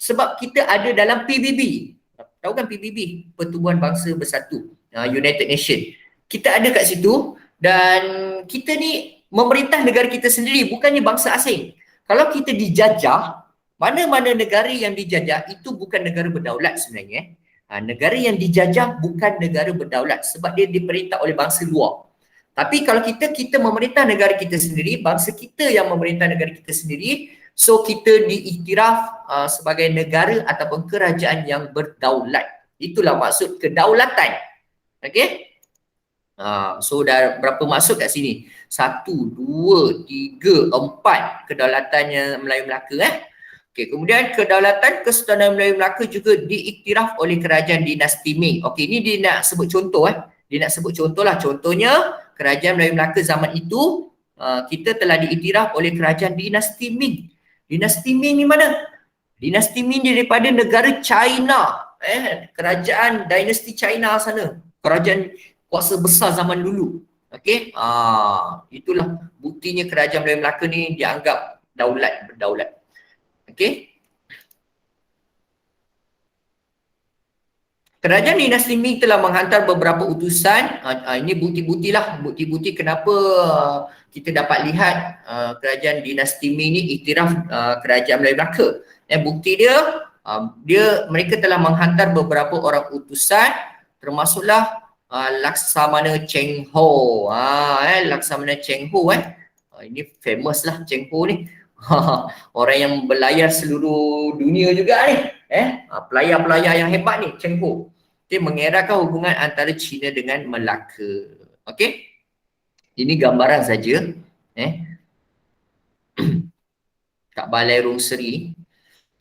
S1: Sebab kita ada dalam PBB. Tahu kan PBB? Pertubuhan Bangsa Bersatu, United Nations. Kita ada kat situ dan kita ni memerintah negara kita sendiri, bukannya bangsa asing. Kalau kita dijajah, mana-mana negara yang dijajah itu bukan negara berdaulat sebenarnya. Negara yang dijajah bukan negara berdaulat sebab dia diperintah oleh bangsa luar. Tapi kalau kita memerintah negara kita sendiri, bangsa kita yang memerintah negara kita sendiri, so kita diiktiraf sebagai negara ataupun kerajaan yang berdaulat. Itulah maksud kedaulatan. Okey? So dah berapa maksud kat sini? 1, 2, 3, 4 kedaulatannya Melayu Melaka Okey, kemudian kedaulatan Kesultanan Melayu Melaka juga diiktiraf oleh kerajaan dinasti Ming. Okey, ini dia nak sebut contoh Dia nak sebut contoh lah. Contohnya kerajaan Melayu Melaka zaman itu kita telah diiktiraf oleh kerajaan dinasti Ming. Dinasti Ming ni mana? Dinasti Ming daripada negara China. Kerajaan dinasti China sana. Kerajaan kuasa besar zaman dulu. Okey, itulah buktinya kerajaan Melayu Melaka ni dianggap berdaulat. Okey. Kerajaan dinasti Ming telah menghantar beberapa utusan. Ini bukti-bukti kenapa kita dapat lihat kerajaan dinasti Ming ni iktiraf kerajaan Melayu Melaka. Bukti mereka telah menghantar beberapa orang utusan, termasuklah Laksamana Cheng Ho. Laksamana Cheng Ho ini famous lah Cheng Ho ni. Orang yang berlayar seluruh dunia juga ni. Pelayar-pelayar yang hebat ni Cheng Ho. Dia mengeratkan hubungan antara China dengan Melaka. Okey. Ini gambaran saja. Kat Balai Rung Seri.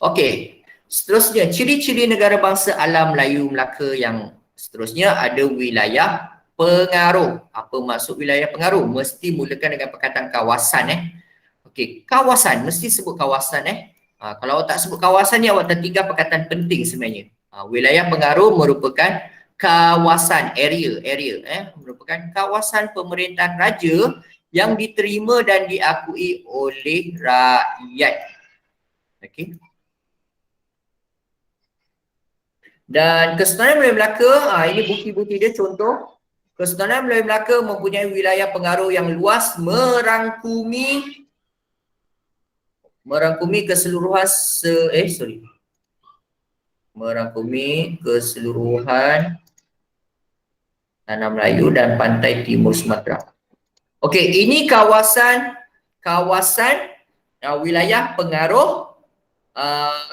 S1: Okey. Seterusnya, ciri-ciri negara bangsa alam Melayu Melaka yang seterusnya ada wilayah pengaruh. Apa maksud wilayah pengaruh? Mesti mulakan dengan perkataan kawasan. Okey, kawasan, mesti sebut kawasan kalau awak tak sebut kawasan ni awak tertinggal perkataan penting sebenarnya. Wilayah pengaruh merupakan kawasan, area merupakan kawasan pemerintahan raja yang diterima dan diakui oleh rakyat. Okey. Dan Kesultanan Melayu Melaka, ini bukti-bukti dia contoh. Kesultanan Melayu Melaka mempunyai wilayah pengaruh yang luas merangkumi keseluruhan tanah Melayu dan pantai timur Sumatera. Okey, ini kawasan wilayah pengaruh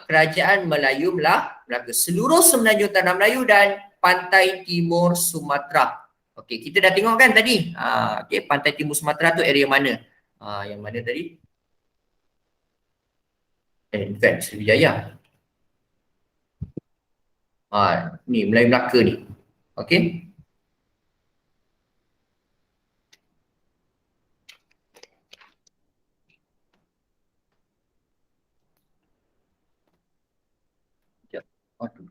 S1: Kerajaan Melayu Melaka, seluruh semenanjung Tanah Melayu dan pantai timur Sumatera. Okey, kita dah tengok kan tadi. Okey, pantai timur Sumatera tu area mana? Yang mana tadi? Bukan, Sriwijaya. Ni Melayu Melaka ni. Okey. Aduh.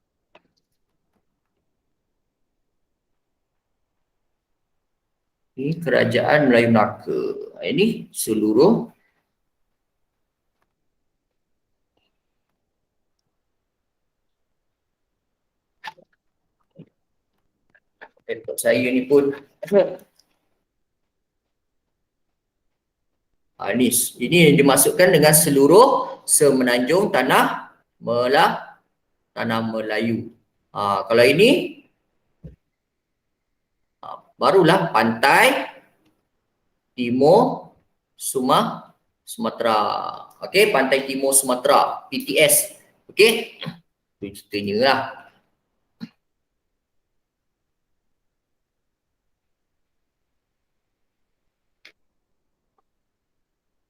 S1: Ini kerajaan Melayu Melaka. Ini seluruh laptop saya ni pun ini yang dimasukkan dengan seluruh semenanjung Tanah Melayu. Kalau ini barulah pantai timur Sumatera. Okey, pantai timur Sumatera, PTS. Okey. Itu ceritanya lah.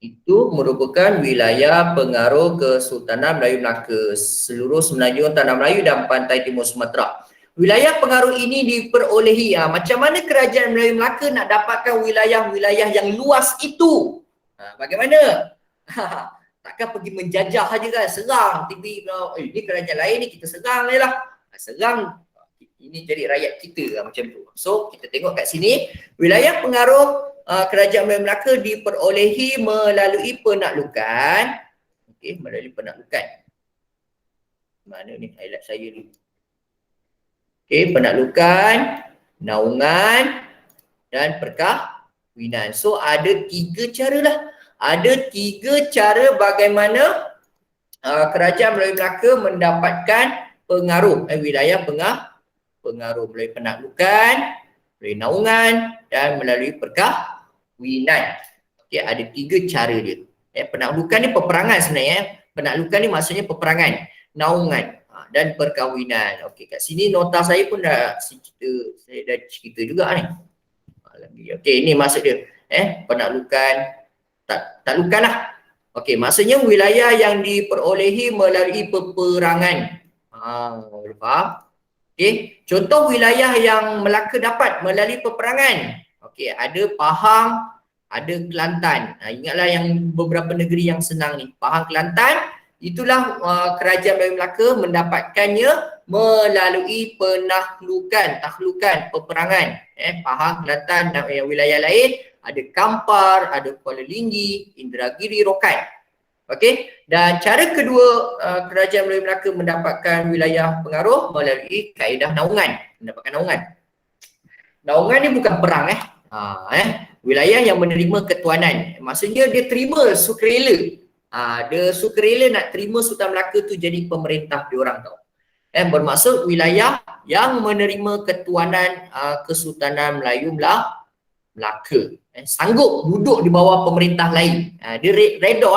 S1: Itu merupakan wilayah pengaruh Kesultanan Melayu Melaka, seluruh semenanjung Tanah Melayu dan pantai timur Sumatera. Wilayah pengaruh ini diperolehi. Macam mana kerajaan Melayu Melaka nak dapatkan wilayah-wilayah yang luas itu? Bagaimana? Takkan pergi menjajah saja kan, serang. Tiba-tiba, ini kerajaan lain ni kita serang je lah. Serang, ini jadi rakyat kita macam tu. So, kita tengok kat sini, wilayah pengaruh kerajaan Melayu Melaka diperolehi melalui penaklukan. Okey, melalui penaklukan. Mana ni highlight saya ni? Okey, penaklukan, naungan dan perkahwinan. So ada 3 cara lah. Ada 3 cara bagaimana kerajaan Melayu Melaka mendapatkan pengaruh wilayah pengaruh melalui penaklukan, melalui naungan dan melalui perkahwinan. Okey, ada 3 cara dia. Penaklukan ni peperangan sebenarnya. Penaklukan ni maksudnya peperangan, naungan dan perkahwinan. Okey, kat sini nota saya pun dah saya dah cerita juga ni. Okey, ini maksud dia. Penaklukan, taklukan lah. Okey, maksudnya wilayah yang diperolehi melalui peperangan. Boleh faham? Okey, contoh wilayah yang Melaka dapat melalui peperangan. Okey, ada Pahang, ada Kelantan. Ingatlah yang beberapa negeri yang senang ni. Pahang, Kelantan, itulah kerajaan Melayu Melaka mendapatkannya melalui tahlukan, peperangan. Pahang, Kelantan dan wilayah lain ada Kampar, ada Kuala Linggi, Indragiri, Rokan. Okey, dan cara kedua kerajaan Melayu Melaka mendapatkan wilayah pengaruh melalui kaedah naungan, mendapatkan naungan. Naungan ni bukan perang wilayah yang menerima ketuanan. Maksudnya dia terima sukarela. Dia sukarela nak terima Sultan Melaka tu jadi pemerintah diorang tau. Bermaksud wilayah yang menerima ketuanan Kesultanan Melayu Melaka. Sanggup duduk di bawah pemerintah lain. Dia reda,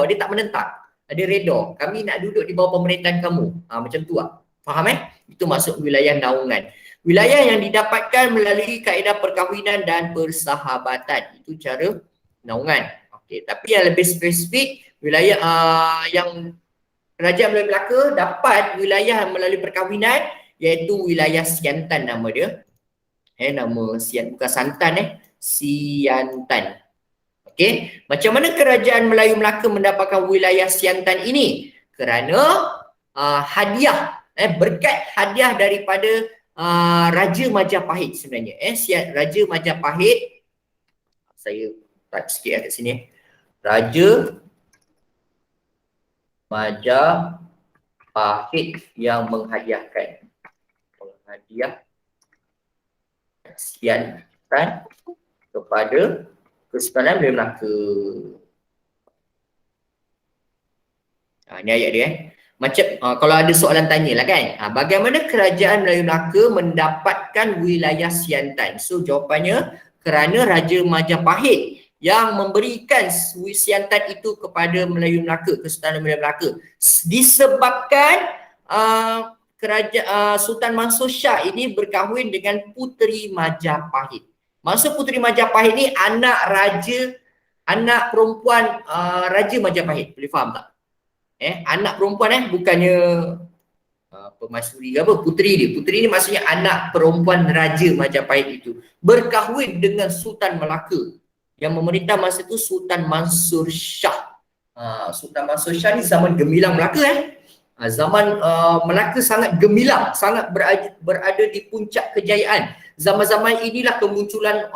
S1: dia tak menentang. Dia reda, kami nak duduk di bawah pemerintahan kamu. Macam tu lah. Faham Itu maksud wilayah naungan. Wilayah yang didapatkan melalui kaedah perkahwinan dan persahabatan. Itu cara naungan. Okey, tapi yang lebih spesifik, wilayah yang kerajaan Melayu Melaka dapat wilayah melalui perkahwinan, iaitu wilayah Siantan nama dia. Nama bukan Santan Siantan. Okey, macam mana kerajaan Melayu Melaka mendapatkan wilayah Siantan ini? Kerana hadiah, berkat hadiah daripada Raja Majapahit sebenarnya. Raja Majapahit, saya touch sikit kat sini. Raja Majapahit yang menghadiahkan Siantan kepada Kesultanan Melayu Melaka. Ini ayat dia. Macam kalau ada soalan tanyalah kan. Bagaimana kerajaan Melayu Melaka mendapatkan wilayah Siantan? So jawapannya kerana Raja Majapahit yang memberikan Siantan itu kepada Melayu Melaka, Kesultanan Melayu Melaka, disebabkan Sultan Mansur Shah ini berkahwin dengan Puteri Majapahit. Maksud Puteri Majapahit ni anak perempuan Raja Majapahit. Boleh faham tak? Anak perempuan bukannya permaisuri apa, puteri dia. Puteri ni maksudnya anak perempuan Raja Majapahit itu berkahwin dengan Sultan Melaka yang memerintah masa itu Sultan Mansur Shah. Sultan Mansur Shah ni zaman gemilang Melaka zaman Melaka sangat gemilang, sangat berada di puncak kejayaan. Zaman-zaman inilah kemunculan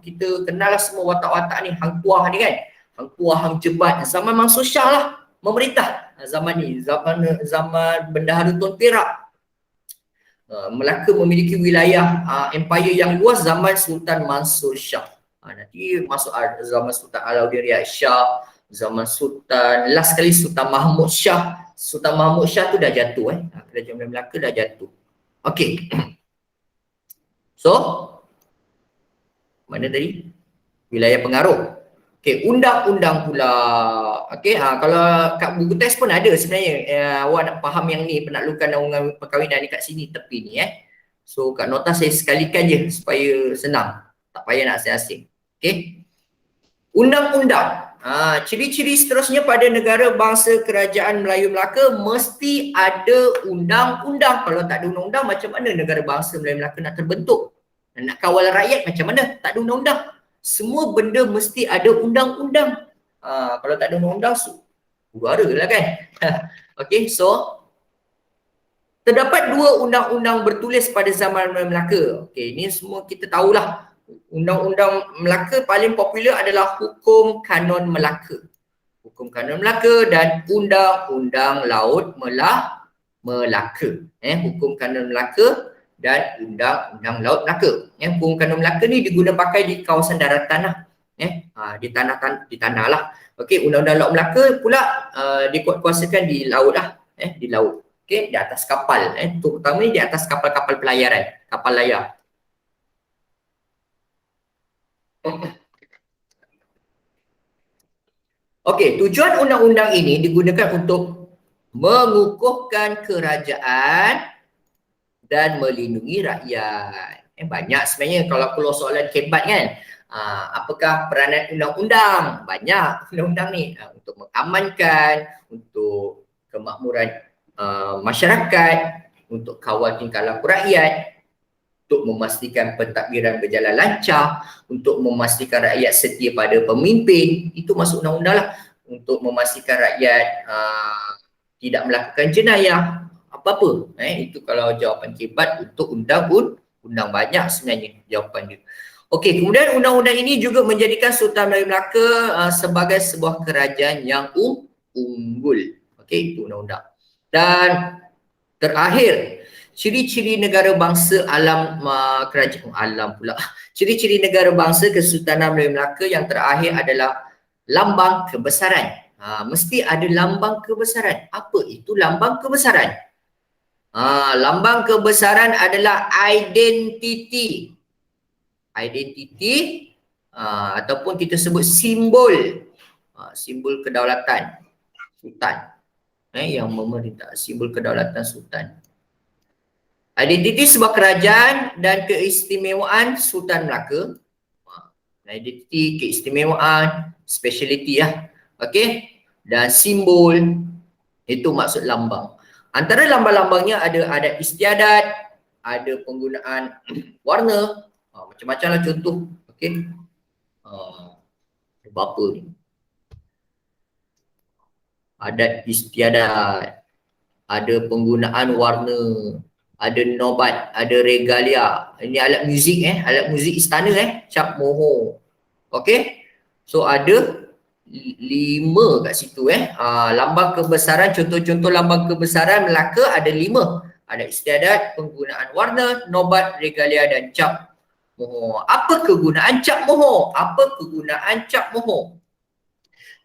S1: kita kenal semua watak-watak ni, Hang Tuah ni kan. Hang Tuah, Hang Jebat. Zaman Mansur Shah lah memerintah zaman ni, zaman Bendahara Tun Perak. Melaka memiliki wilayah empire yang luas zaman Sultan Mansur Shah. Nanti masuk zaman Sultan Alauddin Riyad Shah, zaman Sultan, last kali Sultan Mahmud Shah. Sultan Mahmud Shah tu dah jatuh Kerajaan Melaka dah jatuh. Okey. So, mana tadi? Wilayah pengaruh. Okey, undang-undang pula. Okey, kalau kat buku teks pun ada sebenarnya. Awak nak faham yang ni, penaklukan dan undang perkahwinan ni kat sini tepi ni So kat nota saya sekalikan je supaya senang. Tak payah nak asing-asing. Okey. Undang-undang. Ciri-ciri seterusnya pada negara bangsa kerajaan Melayu Melaka mesti ada undang-undang. Kalau tak ada undang-undang, macam mana negara bangsa Melayu Melaka nak terbentuk? Nak kawal rakyat macam mana? Tak ada undang-undang. Semua benda mesti ada undang-undang. Kalau tak ada undang-undang, huru-hara lah kan. Okey, so terdapat 2 undang-undang bertulis pada zaman Melaka. Okey, ini semua kita tahulah. Undang-undang Melaka paling popular adalah Hukum Kanon Melaka. Hukum Kanon Melaka dan Undang-Undang Laut Melaka. Hukum Kanon Melaka dan Undang-Undang Laut Melaka. Hukum Kanon Melaka ni digunakan pakai di kawasan daratan lah. Di tanah lah. Okey, Undang-Undang Laut Melaka pula dikuasakan di laut lah. Di laut. Okey, di atas kapal. Terutama di atas kapal-kapal pelayaran, kapal layar. Okey, tujuan undang-undang ini digunakan untuk mengukuhkan kerajaan dan melindungi rakyat. Banyak sebenarnya kalau keluar soalan kebat kan. Apakah peranan undang-undang? Banyak undang-undang ni untuk mengamankan, untuk kemakmuran masyarakat, untuk kawal tingkah laku rakyat, untuk memastikan pentadbiran berjalan lancar, untuk memastikan rakyat setia pada pemimpin. Itu masuk undang-undang lah. Untuk memastikan rakyat tidak melakukan jenayah apa-apa. Itu kalau jawapan kebat untuk undang-undang. Banyak sebenarnya jawapan dia. Okey, kemudian undang-undang ini juga menjadikan Sultan Melayu Melaka sebagai sebuah kerajaan yang unggul. Okey, itu undang-undang. Dan terakhir, ciri-ciri negara bangsa ciri-ciri negara bangsa Kesultanan Melayu Melaka yang terakhir adalah lambang kebesaran. Mesti ada lambang kebesaran. Apa itu lambang kebesaran? Lambang kebesaran adalah identiti. Ataupun kita sebut simbol. Simbol kedaulatan sultan. Yang memerintah, simbol kedaulatan sultan. Identiti sebuah kerajaan dan keistimewaan Sultan Melaka. Identiti, keistimewaan, speciality Okey. Dan simbol, itu maksud lambang. Antara lambang-lambangnya ada adat istiadat, ada penggunaan warna, macam-macam lah contoh. Okey. Berapa ni? Adat istiadat, ada penggunaan warna, ada nobat, ada regalia. Ini alat muzik alat muzik istana cap moho. Okey. So ada 5 kat situ lambang kebesaran, contoh-contoh lambang kebesaran Melaka ada 5. Ada istiadat, penggunaan warna, nobat, regalia dan cap moho. Apa kegunaan cap moho?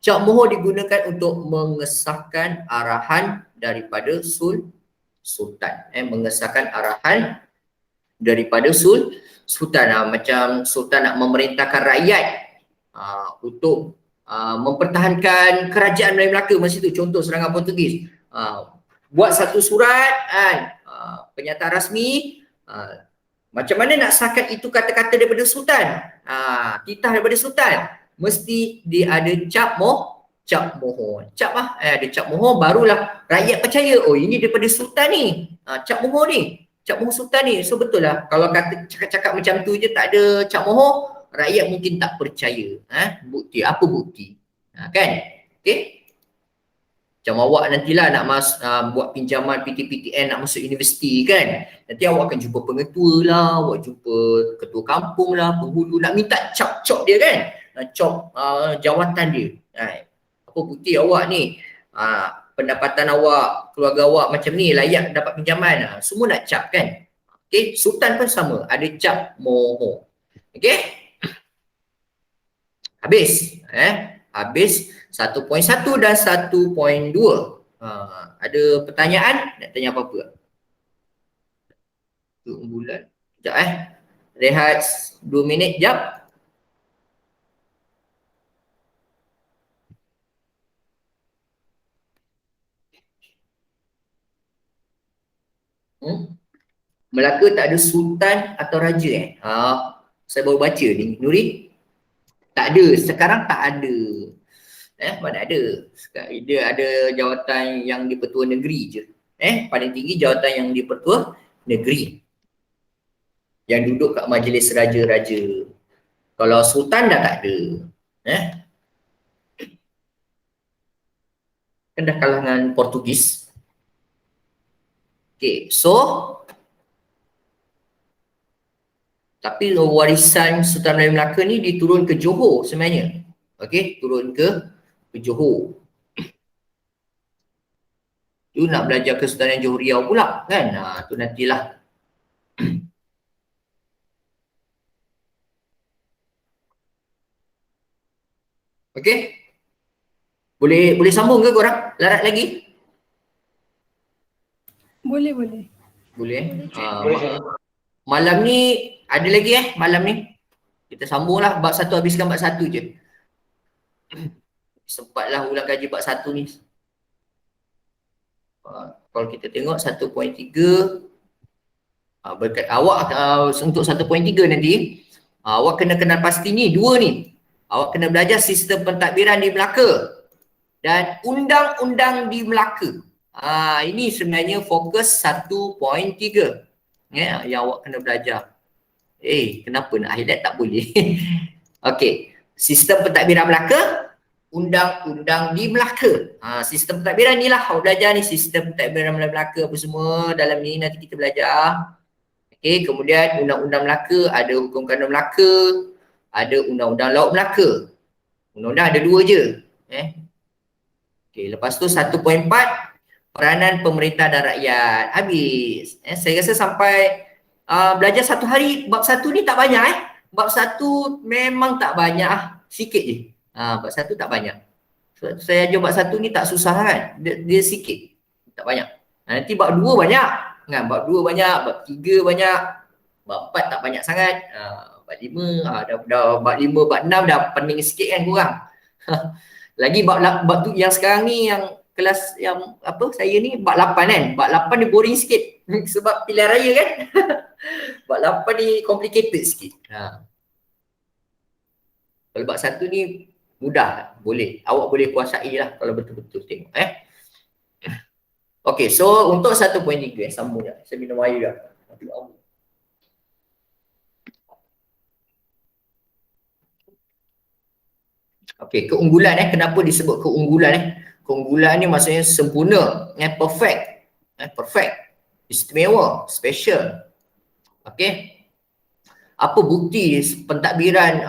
S1: Cap moho digunakan untuk mengesahkan arahan daripada sultan. Mengesahkan arahan daripada sultan. Macam sultan nak memerintahkan rakyat. untuk mempertahankan kerajaan Melayu Melaka masa itu, contoh serangan Portugis. Buat satu surat kan, pernyataan rasmi, macam mana nak sahkan itu kata-kata daripada Sultan, titah daripada Sultan, mesti dia ada cap mohon. Ada cap mohon, barulah rakyat percaya, oh ini daripada Sultan ni, cap mohon ni, cap mohon Sultan ni. So betul lah, kalau kata cakap-cakap macam tu je tak ada cap mohon, rakyat mungkin tak percaya. Bukti, apa bukti? Kan? Okay? Macam awak nantilah nak buat pinjaman PTPTN nak masuk universiti kan, nanti awak akan jumpa pengetua lah, awak jumpa ketua kampung lah, penghulu, nak minta cop dia kan, cop jawatan dia. Apa bukti awak ni, pendapatan awak, keluarga awak macam ni, layak dapat pinjaman, semua nak cap kan. Okay, Sultan pun sama, ada cap mohon. Okay, habis habis 1.1 dan 1.2. Ada pertanyaan? Nak tanya apa-apa? Keunggulan. Sekejap rehat 2 minit, jap. Melaka tak ada sultan atau raja saya baru baca ni, Nuri. Tak ada, sekarang tak ada. Mana ada. Dia ada jawatan yang di Pertua Negeri je. Paling tinggi jawatan yang di Pertua Negeri, yang duduk kat majlis raja-raja. Kalau sultan dah tak ada. Kan dah kalangan Portugis. Okay, so tapi warisan Sultan Melayu Melaka ni diturun ke Johor sebenarnya. Okay, turun ke Johor. Tu nak belajar Kesultanan Johor Riau pula kan. Tu nantilah. Okay. Boleh sambung ke korang? Larat lagi?
S2: Boleh.
S1: Boleh. Malam ni ada lagi malam ni. Kita sambunglah bab 1, habiskan bab 1 je. Sempatlah ulang kaji bab 1 ni. Kalau kita tengok 1.3, berkat awak untuk 1.3 nanti, awak kena kenal pasti ni, 2 ni. Awak kena belajar sistem pentadbiran di Melaka dan undang-undang di Melaka. Ini sebenarnya fokus 1.3 yang awak kena belajar. Kenapa nak highlight? Tak boleh. Okey, sistem pentadbiran Melaka, undang-undang di Melaka. Sistem pentadbiran ni lah awak belajar ni, sistem pentadbiran Melaka apa semua dalam ni nanti kita belajar. Okey, kemudian undang-undang Melaka, ada hukum kanun Melaka, ada undang-undang laut Melaka. Undang-undang ada 2 je. Okey, lepas tu 1.4, peranan pemerintah dan rakyat. Habis. Saya rasa sampai belajar 1 hari bab 1 ni tak banyak Bab 1 memang tak banyak, sikit je. Bab 1 tak banyak. So, saya ajar bab 1 ni tak susah kan. Dia sikit. Tak banyak. Nanti bab 2 banyak. Kan? Bab 2 banyak, bab 3 banyak. Bab 4 tak banyak sangat. Bab 5, dah bab 5, bab 6 dah pening sikit kan korang. Lagi bab tu yang sekarang ni, yang kelas yang apa saya ni, bab 8 kan. Bab 8 ni boring sikit sebab pilihan raya kan. Bab 8 ni complicated sikit. Kalau bab 1 ni mudah, boleh. Awak boleh kuasai lah kalau betul-betul tengok. Okey, so untuk 1.3 sambung je. Saya minum air dah. Okey, keunggulan kenapa disebut keunggulan Keunggulan ni maksudnya sempurna, perfect. Perfect. Istimewa, special. Okey. Apa bukti pentadbiran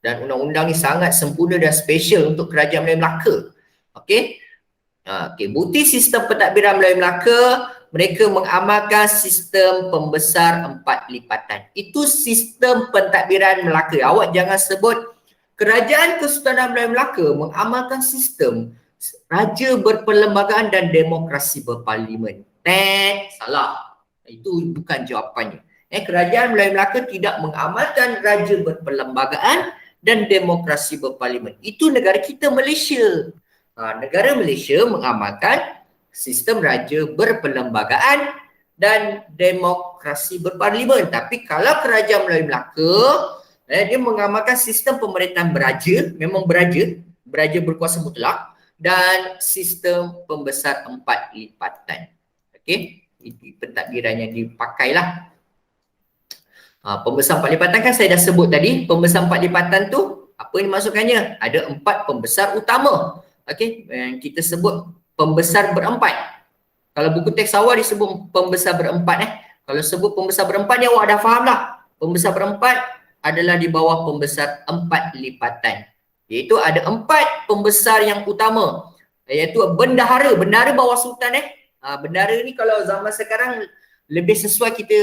S1: dan undang-undang ni sangat sempurna dan special untuk kerajaan Melayu Melaka. Okey. Bukti sistem pentadbiran Melayu Melaka, mereka mengamalkan sistem pembesar 4 lipatan. Itu sistem pentadbiran Melaka. Awak jangan sebut Kerajaan Kesultanan Melayu Melaka mengamalkan sistem raja berperlembagaan dan demokrasi berparlimen. Salah. Itu bukan jawapannya. Kerajaan Melayu Melaka tidak mengamalkan raja berperlembagaan dan demokrasi berparlimen. Itu negara kita Malaysia. Negara Malaysia mengamalkan sistem raja berperlembagaan dan demokrasi berparlimen. Tapi kalau kerajaan Melayu Melaka, dia mengamalkan sistem pemerintahan beraja, memang beraja berkuasa mutlak, dan sistem pembesar 4 lipatan. Okey, ini pentadbiran yang dipakailah. Pembesar 4 lipatan kan saya dah sebut tadi. Pembesar 4 lipatan tu apa yang dimasukkannya? Ada 4 pembesar utama. Okey, yang kita sebut pembesar berempat. Kalau buku teks awal disebut pembesar berempat. Kalau sebut pembesar berempat ni awak dah faham lah. Pembesar berempat adalah di bawah pembesar 4 lipatan. Iaitu ada 4 pembesar yang utama. Iaitu bendahara. Bendahara bawah sultan. Bendahara ni kalau zaman sekarang lebih sesuai kita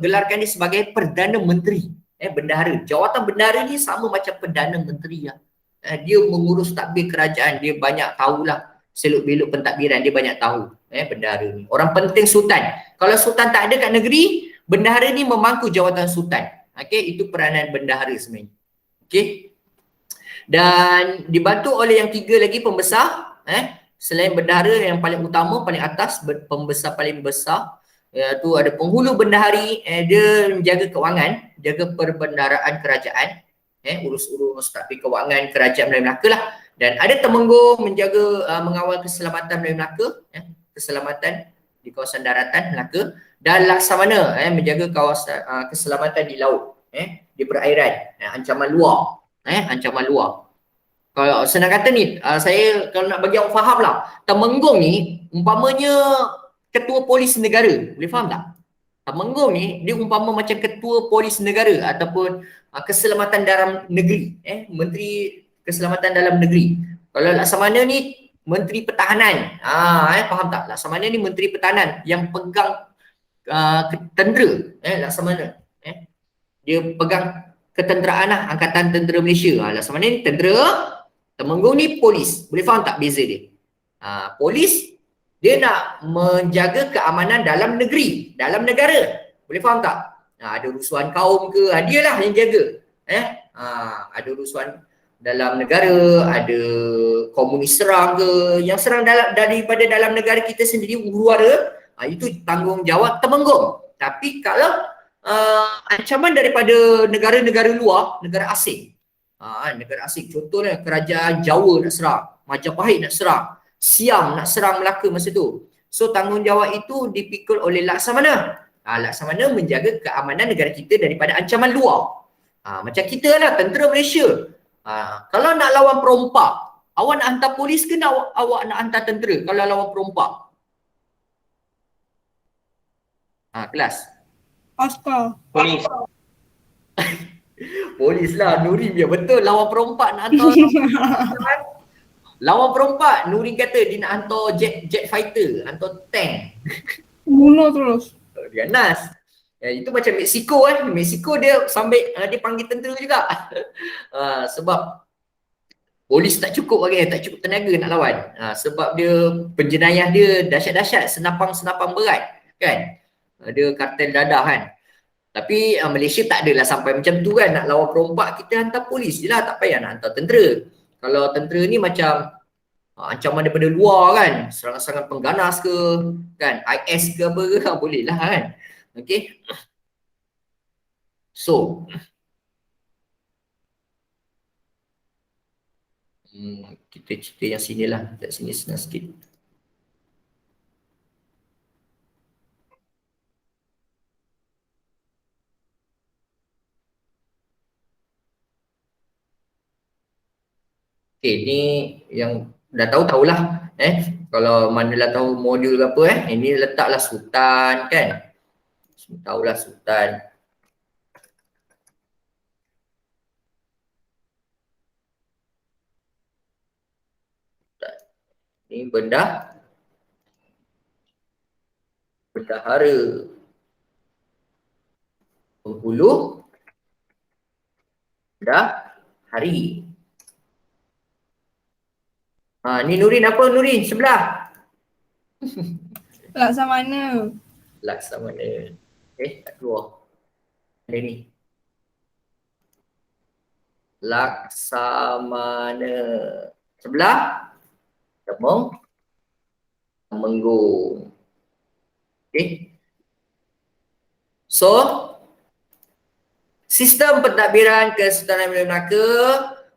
S1: gelarkan dia sebagai Perdana Menteri. Bendahara. Jawatan bendahara ni sama macam Perdana Menteri lah. Dia mengurus tadbir kerajaan. Dia banyak tahulah seluk-beluk pentadbiran. Dia banyak tahu. Bendahara ni. Orang penting sultan. Kalau sultan tak ada kat negeri, bendahara ni memangku jawatan sultan. Okey, itu peranan bendahara sebenarnya. Okey. Dan dibantu oleh yang 3 lagi pembesar. Selain bendahara yang paling utama, paling atas, pembesar paling besar, iaitu ada penghulu bendahari, dia menjaga kewangan, jaga perbendaharaan kerajaan, urus-urus tadbir kewangan kerajaan Melayu Melaka lah. Dan ada temenggung menjaga mengawal keselamatan Melayu Melaka, keselamatan di kawasan daratan Melaka, dan laksamana menjaga kawasan keselamatan di laut, di perairan, ancaman luar, ancaman luar. Kalau senang kata ni, saya kalau nak bagi awak faham lah, temenggung ni umpamanya ketua polis negara, boleh faham tak? Temenggung ni dia umpama macam ketua polis negara ataupun keselamatan dalam negeri, menteri keselamatan dalam negeri. Kalau laksamana ni menteri pertahanan, faham tak? Laksamana ni menteri pertahanan yang pegang tentera, laksamana, dia pegang ketenteraan lah, Angkatan Tentera Malaysia. Laksamana ni tentera, temenggung ni polis. Boleh faham tak beza dia? Polis dia nak menjaga keamanan dalam negeri, dalam negara. Boleh faham tak? Ada rusuhan kaum ke, dia lah yang jaga. Ada rusuhan dalam negara, ada komunis serang ke, yang serang daripada dalam negara kita sendiri, huru-hara, itu tanggungjawab temenggung. Tapi kalau ancaman daripada negara-negara luar, negara asing, negara asing, contohnya kerajaan Jawa nak serang, Majapahit nak serang, Siam nak serang Melaka masa tu. So tanggungjawab itu dipikul oleh laksamana. Laksamana menjaga keamanan negara kita daripada ancaman luar. Macam kita lah, tentera Malaysia. Kalau nak lawan perompak, awak nak hantar polis ke awak nak hantar tentera kalau lawan perompak? Kelas.
S2: Askar.
S1: Polis. Polis lah, Nuri biar betul lawan perompak nak hantar. Lawan perompak, Nuri kata dia nak hantar jet fighter, hantar tank.
S2: Bunuh terus.
S1: Ganas. Itu macam Mexico kan. Mexico dia sambil dia panggil tentera juga. Sebab polis tak cukup lagi, tak cukup tenaga nak lawan. Sebab dia penjenayah dia dahsyat-dahsyat, senapang-senapang berat kan. Dia kartel dadah kan. Tapi Malaysia tak adalah sampai macam tu kan. Nak lawan perompak kita hantar polis je lah, tak payah nak hantar tentera. Kalau tentera ni macam ancaman daripada luar kan, serangan-serangan pengganas ke kan, IS ke apa ke, boleh lah kan. Okay. So kita cerita yang sini lah, kat sini senang sikit. Okay, ni yang dah tahulah kalau manalah tahu modul ke apa ini letaklah sultan kan. Semua tahulah sultan. Ini bendahara. Penghulu bendahari. Ni Nurin apa Nurin sebelah?
S2: Laksamana.
S1: Laksamana. Tak keluar. Ada ni. Laksamana. Sebelah Temenggung. Okay. So, sistem pentadbiran Kesultanan Melayu Melaka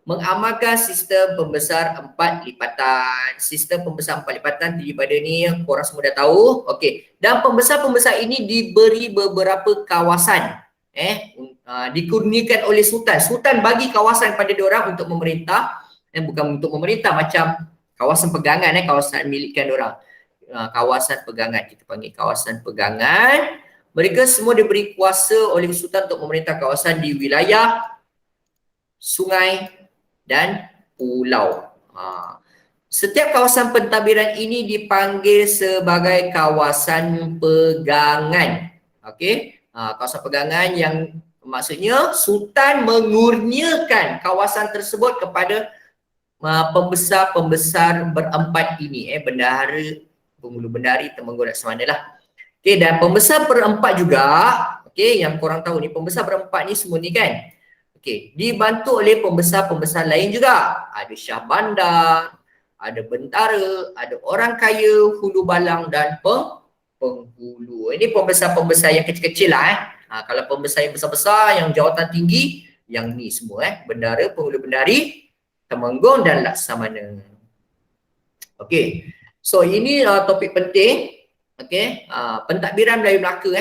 S1: mengamalkan sistem pembesar 4 lipatan. Sistem pembesar 4 lipatan terdiri pada ni korang semua dah tahu. Okey. Dan pembesar-pembesar ini diberi beberapa kawasan. Dikurniakan oleh Sultan. Sultan bagi kawasan pada diorang untuk memerintah. Bukan untuk memerintah, macam kawasan pegangan, kawasan milikkan diorang. Kawasan pegangan, kita panggil kawasan pegangan. Mereka semua diberi kuasa oleh Sultan untuk memerintah kawasan di wilayah, sungai dan pulau. Setiap kawasan pentadbiran ini dipanggil sebagai kawasan pegangan. Okey, kawasan pegangan yang maksudnya Sultan mengurniakan kawasan tersebut kepada pembesar-pembesar berempat ini, bendahara, pengulu bendari, Temenggung, Laksamana lah. Okey, dan pembesar berempat juga, okey, yang korang tahu ni, pembesar berempat ni semua ni kan, okey, dibantu oleh pembesar-pembesar lain juga. Ada Syah Bandar, ada bentara, ada orang kaya, hulu balang dan penghulu. Ini pembesar-pembesar yang kecil-kecil lah. Kalau pembesar yang besar-besar, yang jawatan tinggi, yang ni semua bendara, penghulu bendari, Temenggung dan Laksamana. Okey, so ini topik penting. Okey, pentadbiran Melayu Melaka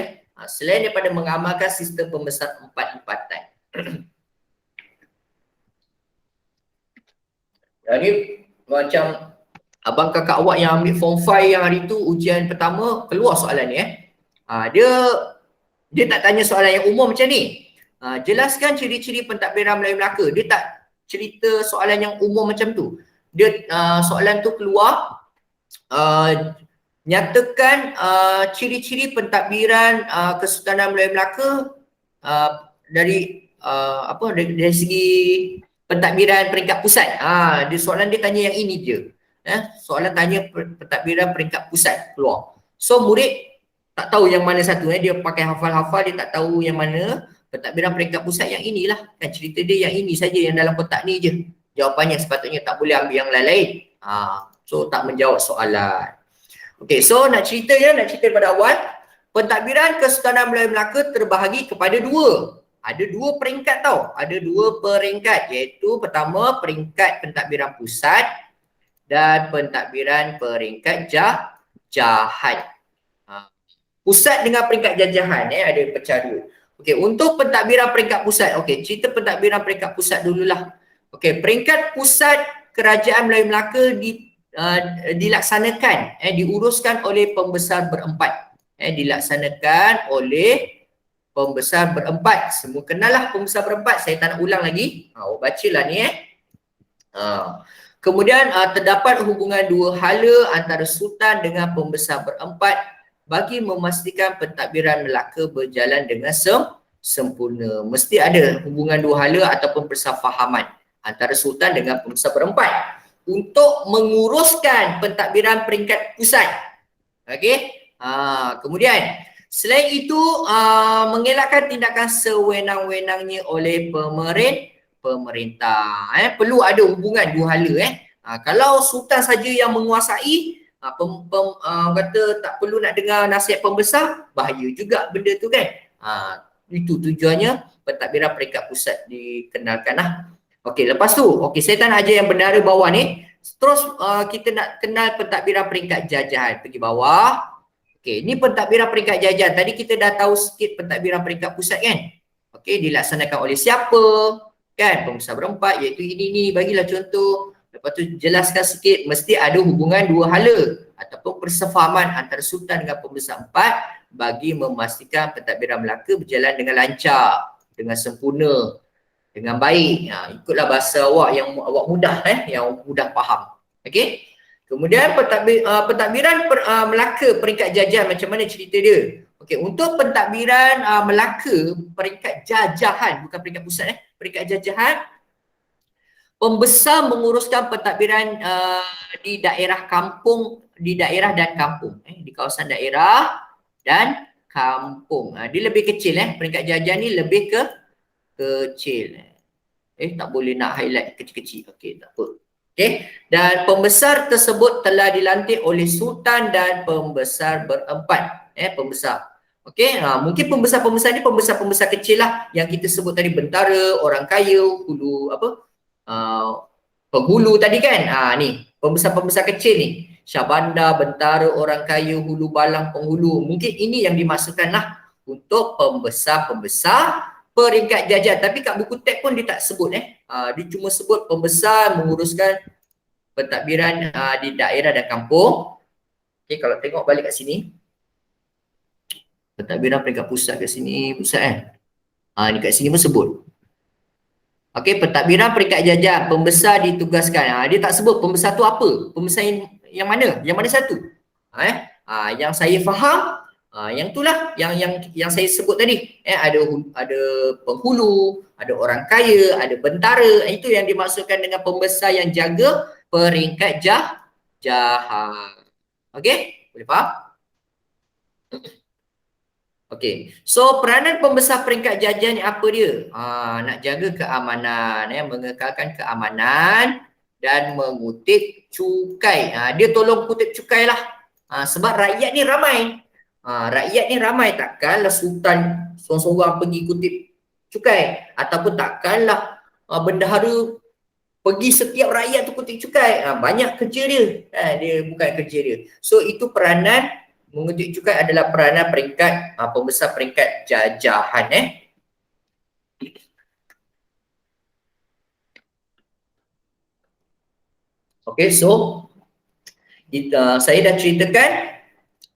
S1: selain daripada mengamalkan sistem pembesar 4 lipatan. Jadi macam abang kakak awak yang ambil form 5 yang hari tu ujian pertama, keluar soalan ni dia tak tanya soalan yang umum macam ni. Jelaskan ciri-ciri pentadbiran Melayu Melaka. Dia tak cerita soalan yang umum macam tu. Dia soalan tu keluar nyatakan ciri-ciri pentadbiran Kesultanan Melayu Melaka dari segi pentadbiran peringkat pusat. Dia soalan dia tanya yang ini je. Soalan tanya pentadbiran peringkat pusat keluar. So murid tak tahu yang mana satu, dia pakai hafal-hafal, dia tak tahu yang mana pentadbiran peringkat pusat yang inilah. Kan cerita dia yang ini saja, yang dalam kotak ni je. Jawapannya sepatutnya tak boleh ambil yang lain-lain. So tak menjawab soalan. Okey, so nak cerita pada awal, pentadbiran Kesultanan Melayu Melaka terbahagi kepada dua. Ada dua peringkat tau. Ada dua peringkat, iaitu pertama peringkat pentadbiran pusat dan pentadbiran peringkat jajahan. Pusat dengan peringkat jajahan ada pecah dua. Okey, untuk pentadbiran peringkat pusat, okey, cerita pentadbiran peringkat pusat dululah. Okey, peringkat pusat Kerajaan Melayu Melaka dilaksanakan, diuruskan oleh pembesar berempat. Dilaksanakan oleh pembesar berempat. Semua kenal lah pembesar berempat, saya tak nak ulang lagi. Bacalah ni Kemudian terdapat hubungan dua hala antara Sultan dengan pembesar berempat bagi memastikan pentadbiran Melaka berjalan dengan sempurna. Mesti ada hubungan dua hala ataupun persefahaman antara Sultan dengan pembesar berempat untuk menguruskan pentadbiran peringkat pusat. Okey. Kemudian selain itu mengelakkan tindakan sewenang-wenangnya oleh pemerintah. Perlu ada hubungan dua hala. Kalau Sultan saja yang menguasai, kata tak perlu nak dengar nasihat pembesar, bahaya juga benda tu kan. Itu tujuannya pentadbiran peringkat pusat dikenalkan lah. Okey, lepas tu, saya tak nak ajar yang bendara bawah ni. Terus kita nak kenal pentadbiran peringkat jajahan. Pergi bawah. Okey, ni pentadbiran peringkat jajahan. Tadi kita dah tahu sikit pentadbiran peringkat pusat kan. Okey, dilaksanakan oleh siapa? Kan, pembesar berempat, iaitu ini, bagilah contoh. Lepas tu jelaskan sikit, mesti ada hubungan dua hala ataupun persefahaman antara Sultan dengan pembesar empat bagi memastikan pentadbiran Melaka berjalan dengan lancar, dengan sempurna, dengan baik. Ikutlah bahasa awak yang awak mudah, yang mudah faham. Okey. Kemudian pentadbiran Melaka peringkat jajahan, macam mana cerita dia? Okey, untuk pentadbiran Melaka peringkat jajahan, bukan peringkat pusat, peringkat jajahan, pembesar menguruskan pentadbiran di daerah kampung, di daerah dan kampung, di kawasan daerah dan kampung. Dia lebih kecil, peringkat jajahan ni lebih kecil. Tak boleh nak highlight kecil-kecil. Okey, tak apa. Okey, dan pembesar tersebut telah dilantik oleh sultan dan pembesar berempat. Pembesar. Okey, mungkin pembesar-pembesar ni pembesar-pembesar kecil lah yang kita sebut tadi, bentara, orang kaya, hulu apa? Penghulu tadi kan. Ni, pembesar-pembesar kecil ni. Syahbandar, bentara, orang kaya, hulu balang, penghulu. Mungkin ini yang dimasukkan lah untuk pembesar-pembesar peringkat jajan. Tapi kat buku teks pun dia tak sebut dia cuma sebut pembesar menguruskan pentadbiran di daerah dan kampung. Okey, kalau tengok balik kat sini, pentadbiran peringkat pusat kat sini, pusat ni kat sini pun sebut. Okey, pentadbiran peringkat jajan, pembesar ditugaskan. Dia tak sebut pembesar tu apa, pembesar yang mana, yang mana satu. Yang saya faham, yang itulah yang saya sebut tadi. Ada penghulu, ada orang kaya, ada bentara. Itu yang dimaksudkan dengan pembesar yang jaga peringkat jahat. Okey, boleh faham? Okey, so peranan pembesar peringkat jajan ni apa dia? Nak jaga keamanan, mengekalkan keamanan dan mengutip cukai. Dia tolong kutip cukai lah. Sebab rakyat ni ramai. Rakyat ni ramai, takkanlah sultan seorang-seorang pergi kutip cukai, ataupun takkanlah bendahara pergi setiap rakyat tu kutip cukai. Banyak kerja dia. Dia bukan kerja dia. So itu peranan mengutip cukai adalah peranan peringkat pembesar peringkat jajahan. Okey, so saya dah ceritakan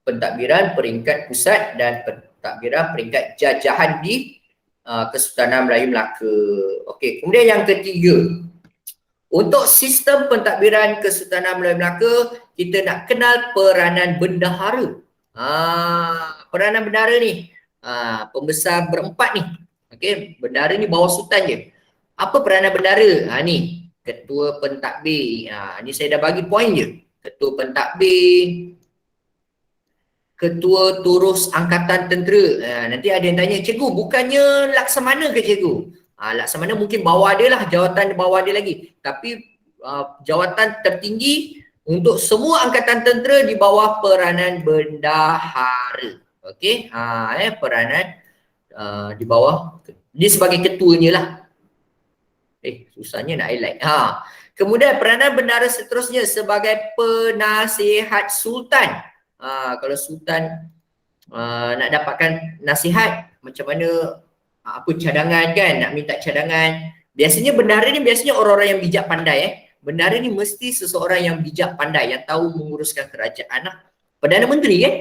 S1: pentadbiran peringkat pusat dan pentadbiran peringkat jajahan di Kesultanan Melayu Melaka. Okey, kemudian yang ketiga, untuk sistem pentadbiran Kesultanan Melayu Melaka, kita nak kenal peranan bendahara. Peranan bendahara ni, pembesar berempat ni. Okey, bendahara ni bawah sultan je. Apa peranan bendahara? Ni, ketua pentadbir. Ni saya dah bagi poin je. Ketua pentadbir, ketua turus angkatan tentera. Nanti ada yang tanya, cikgu bukannya Laksamana ke cikgu? Laksamana mungkin bawah dia lah, jawatan bawah dia lagi. Tapi jawatan tertinggi untuk semua angkatan tentera di bawah peranan bendahara. Okey, peranan di bawah, dia sebagai ketuanya lah. Susahnya nak highlight. Kemudian peranan bendahara seterusnya sebagai penasihat sultan. Kalau sultan nak dapatkan nasihat macam mana, apa cadangan kan, nak minta cadangan. Biasanya bendahara ni biasanya orang-orang yang bijak pandai. Bendahara ni mesti seseorang yang bijak pandai, yang tahu menguruskan kerajaan lah. Perdana Menteri kan,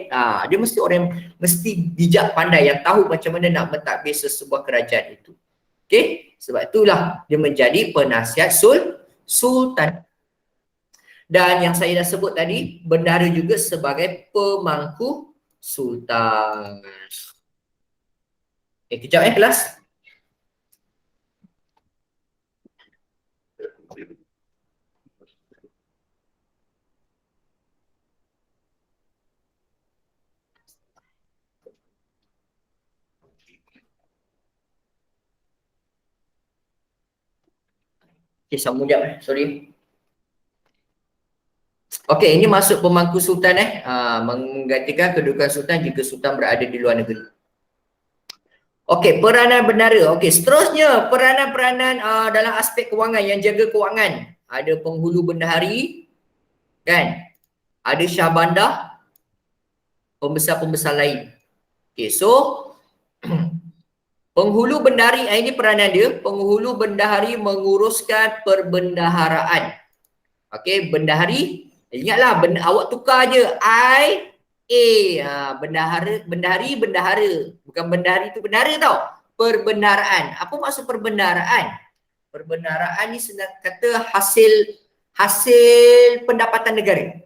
S1: dia mesti orang yang mesti bijak pandai, yang tahu macam mana nak mentadbir sebuah kerajaan itu. Okey, sebab itulah dia menjadi penasihat sultan. Dan yang saya dah sebut tadi, bendahara juga sebagai pemangku sultan. Kejap kelas. Sambung jap sorry. Okey, ini masuk pemangku sultan menggantikan kedudukan sultan jika sultan berada di luar negeri. Okey, peranan bendahara. Okey, seterusnya peranan-peranan dalam aspek kewangan, yang jaga kewangan. Ada penghulu bendahari kan? Ada syahbandar, pembesar-pembesar lain. Okey, so penghulu bendahari, ini peranan dia. Penghulu bendahari menguruskan perbendaharaan. Okey, bendahari, ingatlah awak tukar je bendahari, bendahara. Bukan bendahari tu bendahara tau. Perbendaharaan. Apa maksud perbendaharaan? Perbendaharaan ni senang kata hasil pendapatan negara.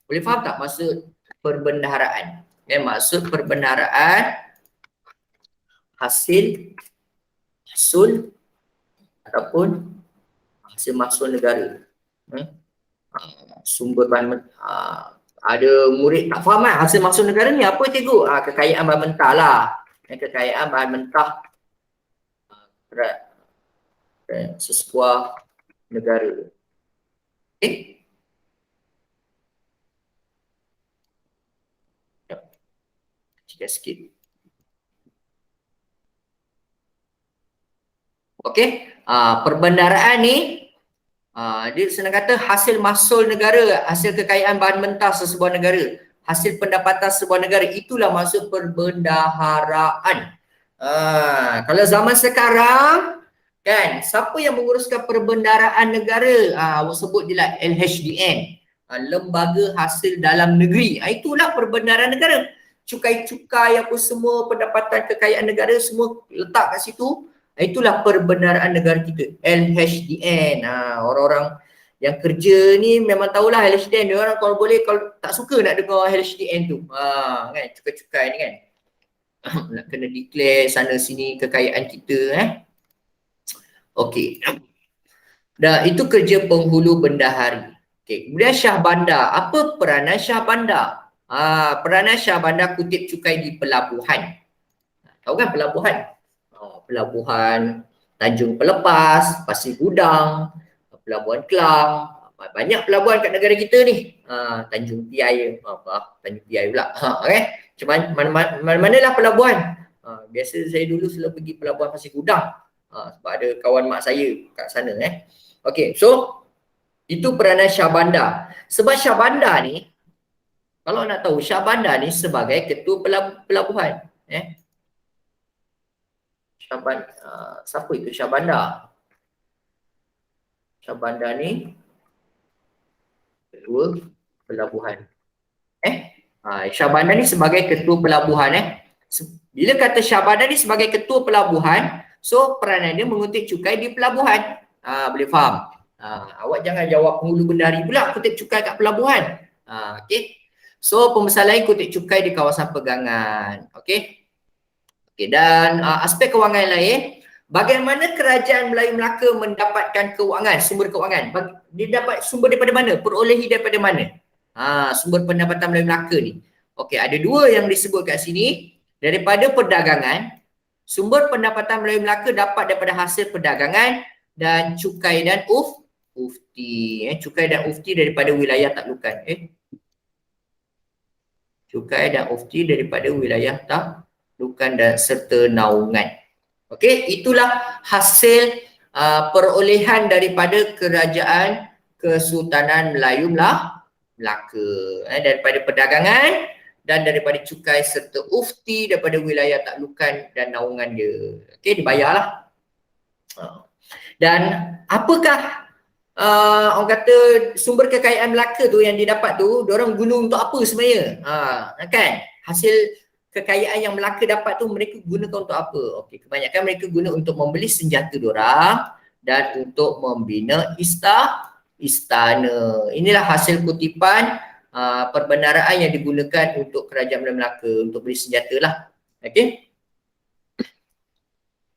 S1: Boleh faham tak maksud perbendaharaan? Maksud perbendaharaan hasil ataupun hasil mahsul negara. Sumber bahan ada murid tak faham hasil mahsul negara ni apa cikgu? Kekayaan bahan mentah lah. Kekayaan bahan mentah sesebuah negara. Okay. Sikit. Okey, perbendaraan ni dia senang kata hasil mahsul negara, hasil kekayaan bahan mentah sesebuah negara, hasil pendapatan sebuah negara, itulah maksud perbendaharaan. Kalau zaman sekarang kan, siapa yang menguruskan perbendaraan negara? Awak sebut je lah LHDN, Lembaga Hasil Dalam Negeri. Itulah perbendaharaan negara. Cukai-cukai apa semua, pendapatan kekayaan negara semua letak kat situ. Itulah perbendaharaan negara kita, LHDN. Orang-orang yang kerja ni memang tahulah LHDN. Dia orang kalau boleh, kalau tak suka nak dengar LHDN tu, kan, cukai-cukai ni kan. Nak kena declare sana sini kekayaan kita. Okey. Dah, itu kerja penghulu bendahari. Okey, kemudian Syah Bandar. Apa peranan Syah Bandar? Peranan Syah Bandar kutip cukai di pelabuhan. Tahu kan pelabuhan? Pelabuhan Tanjung Pelepas, Pasir Gudang, Pelabuhan Kelang. Banyak pelabuhan kat negara kita ni. Tanjung Piai, Tanjung Piai pula. Okay? Macam mana-manalah pelabuhan. Biasa saya dulu selalu pergi pelabuhan Pasir Gudang. Sebab ada kawan mak saya kat sana. Okay, so itu peranan Syah Bandar. Sebab Syah Bandar ni, kalau nak tahu, Syah Bandar ni sebagai ketua pelabuhan. Syah Bandar, siapa itu Syah Bandar? Syah Bandar ni ketua pelabuhan. Syah Bandar ni sebagai ketua pelabuhan. Bila kata Syah Bandar ni sebagai ketua pelabuhan, so peranan dia mengutip cukai di pelabuhan. Boleh faham? Awak jangan jawab penghulu bendahari pula kutip cukai kat pelabuhan. Okay. So pembesar lain kutip cukai di kawasan pegangan. Okay. Okay, dan aspek kewangan lain, bagaimana kerajaan Melayu Melaka mendapatkan kewangan, sumber kewangan? Dia dapat sumber daripada mana? Perolehi daripada mana? Sumber pendapatan Melayu Melaka ni. Okey, ada dua yang disebut kat sini. Daripada perdagangan, sumber pendapatan Melayu Melaka dapat daripada hasil perdagangan dan cukai dan ufti. Cukai dan ufti daripada wilayah taklukan. Cukai dan ufti daripada wilayah taklukan dan serta naungan. Okey, itulah hasil perolehan daripada kerajaan Kesultanan Melayu Melaka. Daripada perdagangan dan daripada cukai serta ufti daripada wilayah taklukan dan naungan dia. Okey, dibayarlah. Dan apakah orang kata sumber kekayaan Melaka tu yang didapat tu, diorang guna untuk apa sebenarnya? Kan? Hasil kekayaan yang Melaka dapat tu mereka gunakan untuk apa? Okey, kebanyakan mereka guna untuk membeli senjata diorang dan untuk membina istana. Inilah hasil kutipan perbendaraan yang digunakan untuk kerajaan Melaka untuk beli senjata lah. Okey.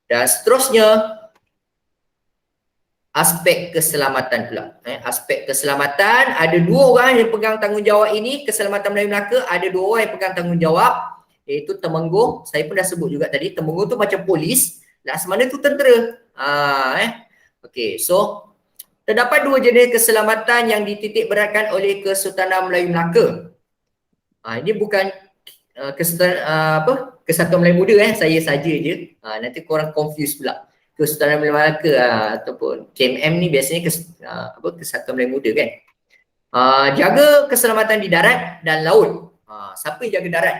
S1: Dan seterusnya aspek keselamatan pula. Aspek keselamatan, ada dua orang yang pegang tanggungjawab ini. Keselamatan Melayu Melaka ada dua orang yang pegang tanggungjawab, iaitu Temenggung. Saya pun dah sebut juga tadi, Temenggung tu macam polis, Laksamana tu tentera. Okey, so terdapat dua jenis keselamatan yang dititik beratkan oleh Kesultanan Melayu Melaka. Ini bukan Kesatuan Melayu Muda, saya saja je. Nanti korang confuse pula. Kesultanan Melayu Melaka ataupun KMM ni biasanya Kesatuan Melayu Muda kan. Jaga keselamatan di darat dan laut. Siapa yang jaga darat?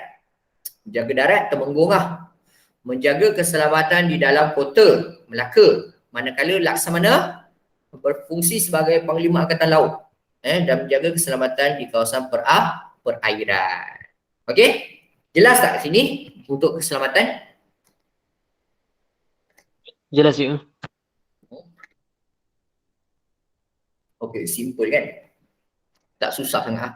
S1: Jaga darat Temenggung lah. Menjaga keselamatan di dalam kota Melaka, manakala Laksamana berfungsi sebagai Panglima Angkatan Laut dan menjaga keselamatan di kawasan perairan. Okey? Jelas tak sini untuk keselamatan?
S3: Jelas ya.
S1: Okey, simple kan? Tak susah sangat.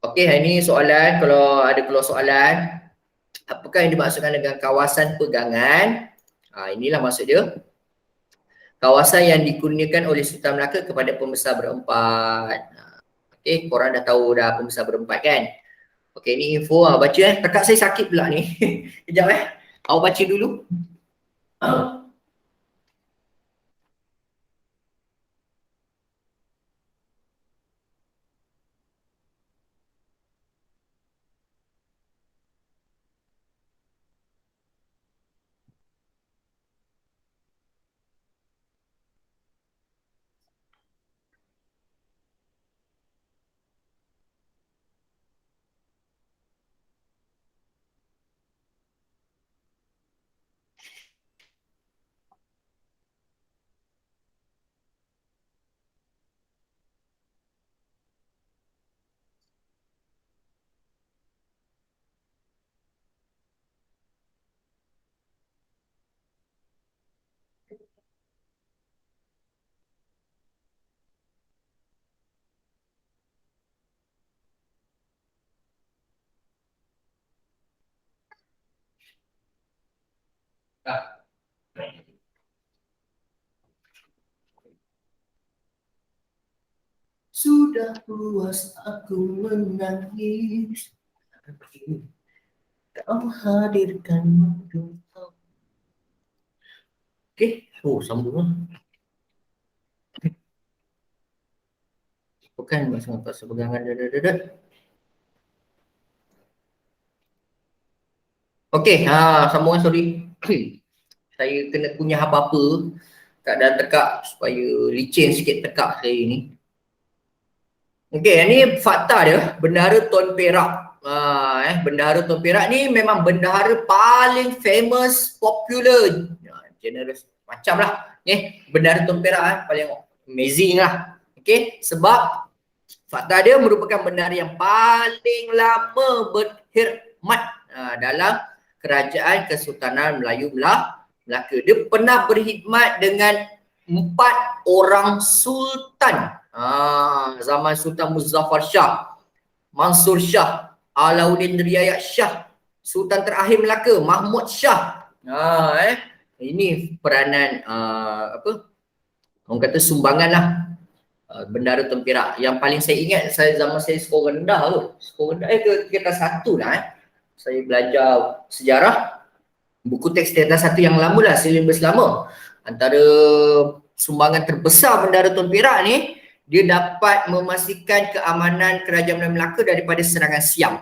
S1: Okey, hari ni soalan, kalau ada keluar soalan, apakah yang dimaksudkan dengan kawasan pegangan? Inilah maksud dia. Kawasan yang dikurniakan oleh Sultan Melaka kepada pembesar berempat. Okey, korang dah tahu dah pembesar berempat kan? Okey, ni info baca Kakak saya sakit pula ni. Kejap Awak baca dulu. Sudah puas aku menangis. Kau hadirkan waktu. Okey. Oh, sambung lah. Bukan pasal pegangan. Okey, sambungan sorry. Saya kena kunyah apa-apa kat dalam tekak supaya licin sikit tekak saya ni. Okey, ini fakta dia, Bendahara Tun Perak. Bendahara Tun Perak ni memang bendahara paling famous, popular, generous macam lah. Bendahara Tun Perak paling amazing lah. Okey, sebab fakta dia merupakan bendahara yang paling lama berkhidmat dalam Kerajaan Kesultanan Melayu Melaka. Dia pernah berkhidmat dengan 4 orang sultan. Zaman Sultan Muzaffar Shah, Mansur Shah, Alauddin Riayat Shah, Sultan terakhir Melaka Mahmud Shah. Ini peranan orang kata sumbangan lah Bendahara Tun Perak. Yang paling saya ingat zaman saya skor rendah tu. Skor rendah tingkatan 1 lah. Saya belajar sejarah, buku teks tingkatan 1 yang lama lah, silibus lama. Antara sumbangan terbesar Bendahara Tun Perak ni, dia dapat memastikan keamanan Kerajaan Melayu Melaka daripada serangan Siam.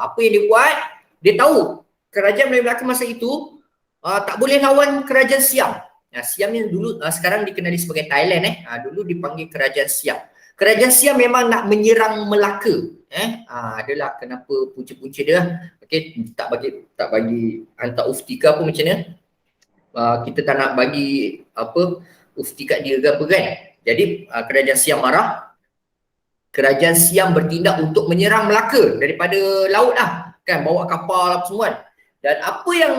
S1: Apa yang dia buat? Dia tahu Kerajaan Melayu Melaka masa itu tak boleh lawan Kerajaan Siam. Siam ni dulu sekarang dikenali sebagai Thailand. Dulu dipanggil Kerajaan Siam. Kerajaan Siam memang nak menyerang Melaka. Adalah kenapa punca-punca dia. Okey, tak bagi hantar ufti ke apa macam ni. Kita tak nak bagi apa ufti kat dia ke apa kan. Jadi Kerajaan Siam marah. Kerajaan Siam bertindak untuk menyerang Melaka daripada laut lah. Kan, bawa kapal apa semua kan. Dan apa yang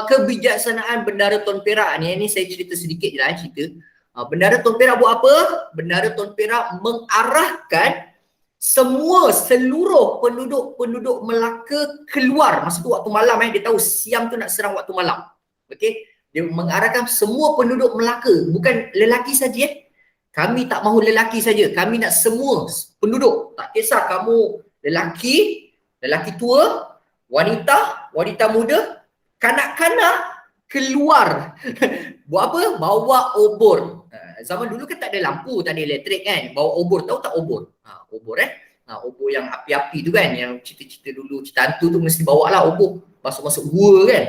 S1: kebijaksanaan Bendahara Tun Perak ni saya cerita sedikit je lah cerita. Bendahara Tun Perak buat apa? Bendahara Tun Perak mengarahkan seluruh penduduk Melaka keluar masa tu waktu malam. Dia tahu Siam tu nak serang waktu malam. Okey, dia mengarahkan semua penduduk Melaka, bukan lelaki saja. Kami tak mahu lelaki saja, kami nak semua penduduk. Tak kisah kamu lelaki tua, wanita muda, kanak-kanak keluar. Buat apa? Bawa obor. Zaman dulu kan tak ada lampu, tak ada elektrik kan. Bawa obor, tahu tak obor? Obor obor yang api-api tu kan, yang cerita-cerita dulu, cerita hantu tu mesti bawa lah obor. Masuk-masuk gua kan,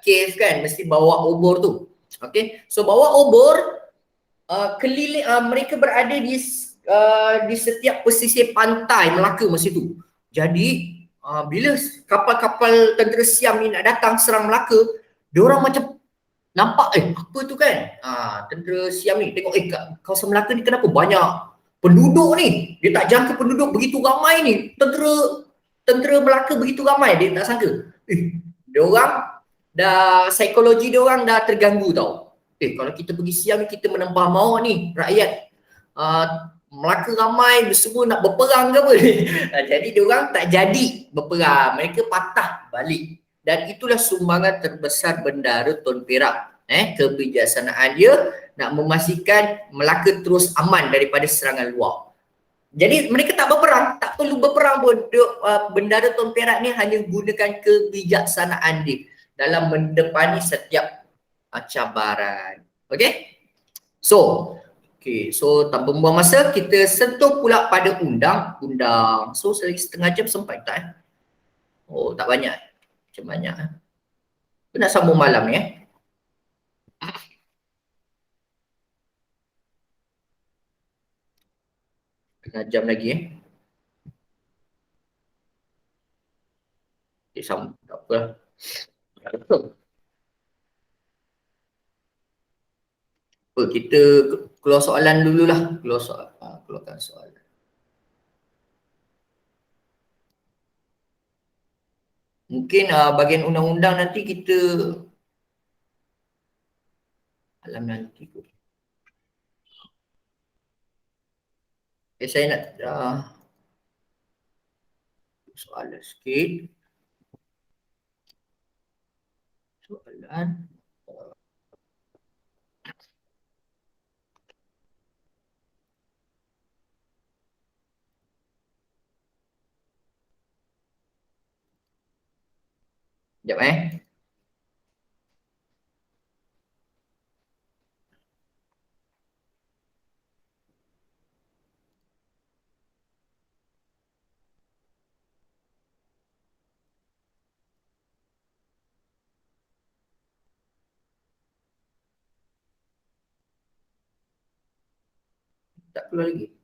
S1: cave kan, mesti bawa obor tu. Okay, so bawa obor, keliling, mereka berada di setiap pesisir pantai Melaka masa tu. Jadi bila kapal-kapal tentera Siam ni nak datang serang Melaka, diorang macam nampak apa tu kan, tentera Siam ni tengok kawasan Melaka ni kenapa banyak penduduk ni, dia tak jangka penduduk begitu ramai ni, tentera Melaka begitu ramai, dia tak sangka. Diorang dah, psikologi diorang dah terganggu tau. Kalau kita pergi Siam ni, kita menempah maut ni rakyat Melaka ramai, semua nak berperang ke apa ni. Jadi diorang tak jadi berperang, mereka patah balik. Dan itulah sumbangan terbesar Bendahara Tun Perak. Kebijaksanaan dia nak memastikan Melaka terus aman daripada serangan luar. Jadi mereka tak berperang, tak perlu berperang pun. Bendahara Tun Perak ni hanya gunakan kebijaksanaan dia dalam mendepani setiap cabaran. Okay? So tanpa membuang masa, kita sentuh pula pada undang-undang. So setengah jam sempat tak? Oh, tak banyak. Macam banyak. Kita nak sambung malam ni Setengah jam lagi sambung, tak apa. Kita keluar soalan dululah. Keluarkan soalan. Mungkin bahagian undang-undang nanti kita alam nanti tu. Saya nak soalan sikit. Soalan. Sekejap Tak keluar lagi.